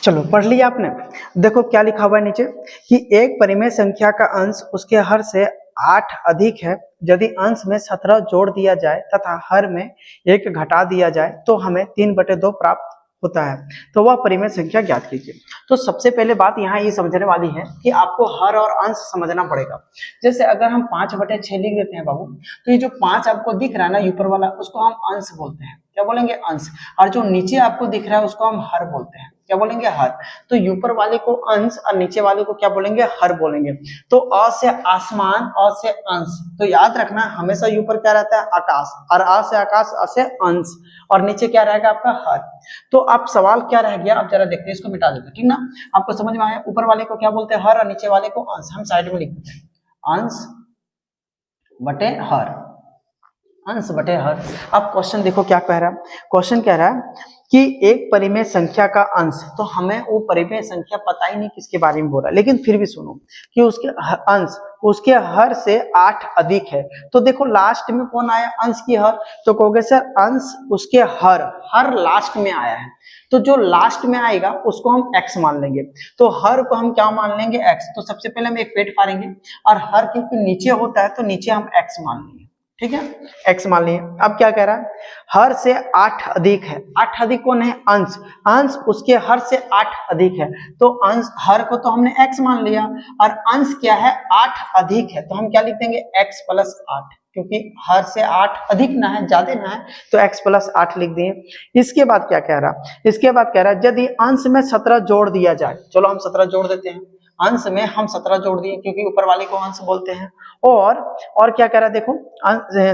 चलो पढ़ लिया आपने? देखो क्या लिखा हुआ है नीचे कि एक परिमेय संख्या का अंश उसके हर से 8 अधिक है, यदि अंश में 17 जोड़ दिया जाए तथा हर में 1 घटा दिया जाए तो हमें 3/2 प्राप्त होता है, तो वह परिमेय संख्या ज्ञात कीजिए। तो सबसे पहले बात यहाँ ये समझने वाली है कि आपको हर और अंश समझना पड़ेगा। जैसे अगर हम 5/6 लिख देते हैं बाबू, तो ये जो 5 आपको दिख रहा है ना ऊपर वाला, उसको हम अंश बोलते हैं, क्या बोलेंगे? अंश। और जो नीचे आपको दिख रहा है उसको हम हर बोलते हैं, क्या बोलेंगे? हर। तो ऊपर वाले को अंश और नीचे वाले को क्या बोलेंगे? हर बोलेंगे। तो अ से आसमान, अ से अंश, तो याद रखना हमेशा ऊपर क्या रहता है? आकाश, और आ से आकाश, अ से अंश, और नीचे क्या रहेगा आपका? हर। तो आप सवाल क्या रह गया, आप जरा देखते हैं, इसको मिटा देते हैं, ठीक ना? आपको समझ में आया? ऊपर वाले को क्या बोलते हैं? हर, और नीचे वाले को अंश। हम साइड में लिख देते हैं, अंश बटे हर, अंश बटे हर। अब क्वेश्चन देखो क्या कह रहा है। क्वेश्चन कह रहा है कि एक परिमेय संख्या का अंश, तो हमें वो परिमेय संख्या पता ही नहीं किसके बारे में बोल रहा है, लेकिन फिर भी सुनो कि उसके अंश उसके हर से 8 अधिक है। तो देखो लास्ट में कौन आया? अंश की हर। तो कहोगे सर अंश उसके हर लास्ट में आया है, तो जो लास्ट में आएगा उसको हम x मान लेंगे। तो हर को हम क्या मान लेंगे? x। तो सबसे पहले हम एक पेट फाड़ेंगे, और हर क्योंकि नीचे होता है तो नीचे हम x मान लेंगे, ठीक है, x मान लिए। अब क्या कह रहा है? हर से 8 अधिक है। 8 अधिक कौन है? अंश। अंश उसके हर से 8 अधिक है, तो अंश हर को तो हमने x मान लिया, और अंश क्या है? 8 अधिक है, तो हम क्या लिख देंगे? x + 8, क्योंकि हर से 8 अधिक ना है, ज्यादा ना है, तो x + 8 लिख दिए। इसके बाद क्या कह रहा? इसके बाद कह रहा है यदि अंश में 17 जोड़ दिया जाए। चलो हम 17 जोड़ देते हैं, अंश में हम 17 जोड़ दिए क्योंकि ऊपर वाले को अंश बोलते हैं। और क्या कह रहा है? देखो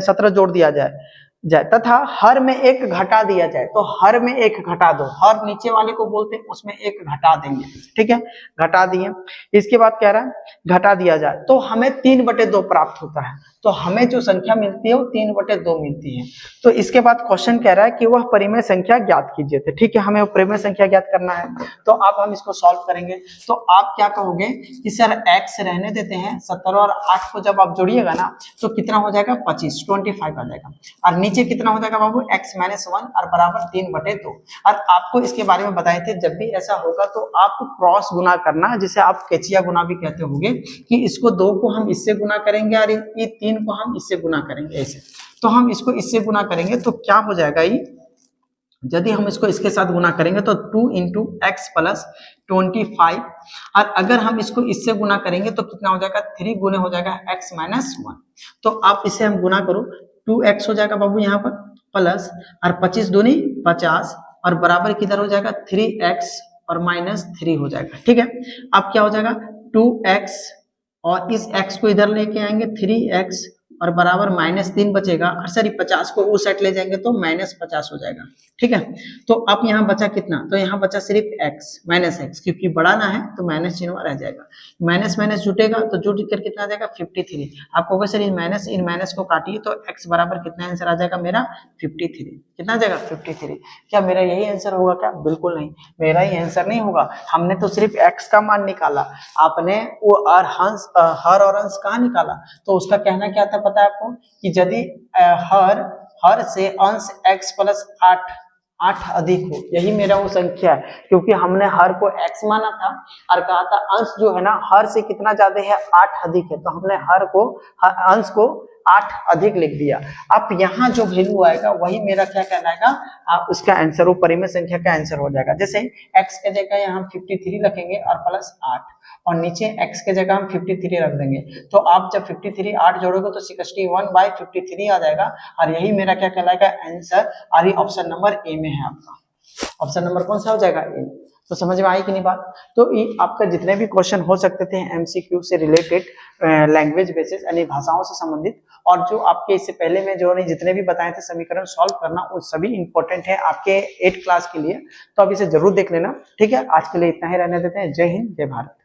17 जोड़ दिया जाए तथा हर में 1 घटा दिया जाए, तो हर में 1 घटा दो। हर नीचे वाले को बोलते हैं, उसमें 1 घटा देंगे, ठीक है, घटा दिए। इसके बाद कह रहा है घटा दिया जाए तो हमें 3/2 प्राप्त होता है, तो हमें जो संख्या मिलती है वो 3/2 मिलती है। तो इसके बाद क्वेश्चन कह रहा है कि वह परिमेय संख्या ज्ञात कीजिए, तो ठीक है, हमें वो परिमेय संख्या ज्ञात करना है। तो अब हम इसको सॉल्व करेंगे। तो आप क्या कहोगे कि सर x रहने देते हैं, 17 और 8 को जब आप जोड़िएगा ना तो कितना हो जाएगा? 25 आ जाएगा, और नीचे कितना हो जाएगा बाबू? x - 1 और बराबर 3/2। और आपको इसके बारे में बताए थे, जब भी ऐसा होगा तो आप क्रॉस गुना करना, जिसे आप केचिया गुना भी कहते होंगे, कि इसको 2 को हम इससे गुना करेंगे और ये 3 को हम इससे गुना करेंगे, ऐसे। तो हम इसको इससे गुना करेंगे तो क्या हो जाएगा? ये यदि हम इसको इसके साथ गुना करेंगे तो 2 × x + 25, और अगर हम इसको इससे गुना करेंगे तो कितना हो जाएगा? 3 गुने हो जाएगा x - 1। तो आप इसे हम गुना करो, 2x हो जाएगा बाबू यहाँ पर, प्लस और 25 दूनी 50, और बराबर किधर हो जाएगा? 3x और -3 हो जाएगा, ठीक है। अब क्या हो जाएगा? 2x, और इस x को इधर लेके आएंगे 3x, और बराबर -3 बचेगा, और सॉरी 50 को उस साइड ले जाएंगे तो -50 हो जाएगा, ठीक है। तो अब यहाँ बचा कितना? तो यहाँ बचा सिर्फ x, क्योंकि बड़ा ना है तो माइनस चिन्ह रह जाएगा, माइनस माइनस जुटेगा तो जुट कर कितना आ जाएगा? 53। आप कहोगे सर इन माइनस को काटिए तो x बराबर कितना आंसर आ जाएगा मेरा? 53। कितना आ जाएगा? 53। क्या मेरा यही आंसर होगा क्या? बिल्कुल नहीं, मेरा ही आंसर नहीं होगा। हमने तो सिर्फ x का मान निकाला, आपने वो हर और अंश कहाँ निकाला? तो उसका कहना क्या था पता है आपको? कि यदि हर से अंश x + 8 अधिक हो, यही मेरा वो संख्या है, क्योंकि हमने हर को x माना था और कहा था अंश जो है ना हर से कितना ज्यादा है? 8 अधिक है, तो हमने अंश को 8 अधिक लिख दिया। अब यहाँ जो वैल्यू आएगा वही मेरा क्या कहलाएगा? आप उसका आंसर, वो परिमेय संख्या का आंसर हो जाएगा। जैसे x के जगह यहाँ 53 रखेंगे और +8, और नीचे x के जगह हम 53 रख देंगे, तो आप जब 53 8 जोड़ोगे तो 61/53 आ जाएगा, और यही मेरा क्या कहलाएगा? आंसर। और ये ऑप्शन नंबर ए में है आपका। ऑप्शन नंबर कौन सा हो जाएगा? ए। तो समझ में आई कि नहीं बात? तो ये आपका जितने भी क्वेश्चन हो सकते थे एमसीक्यू से रिलेटेड, लैंग्वेज बेसिस यानी भाषाओं से संबंधित, और जो आपके इससे पहले में जो जितने भी बताए थे समीकरण सॉल्व करना, वो सभी इंपॉर्टेंट है आपके 8th क्लास के लिए। तो आप इसे जरूर देख लेना, ठीक है। आज के लिए इतना ही रहने देते हैं। जय हिंद, जय भारत।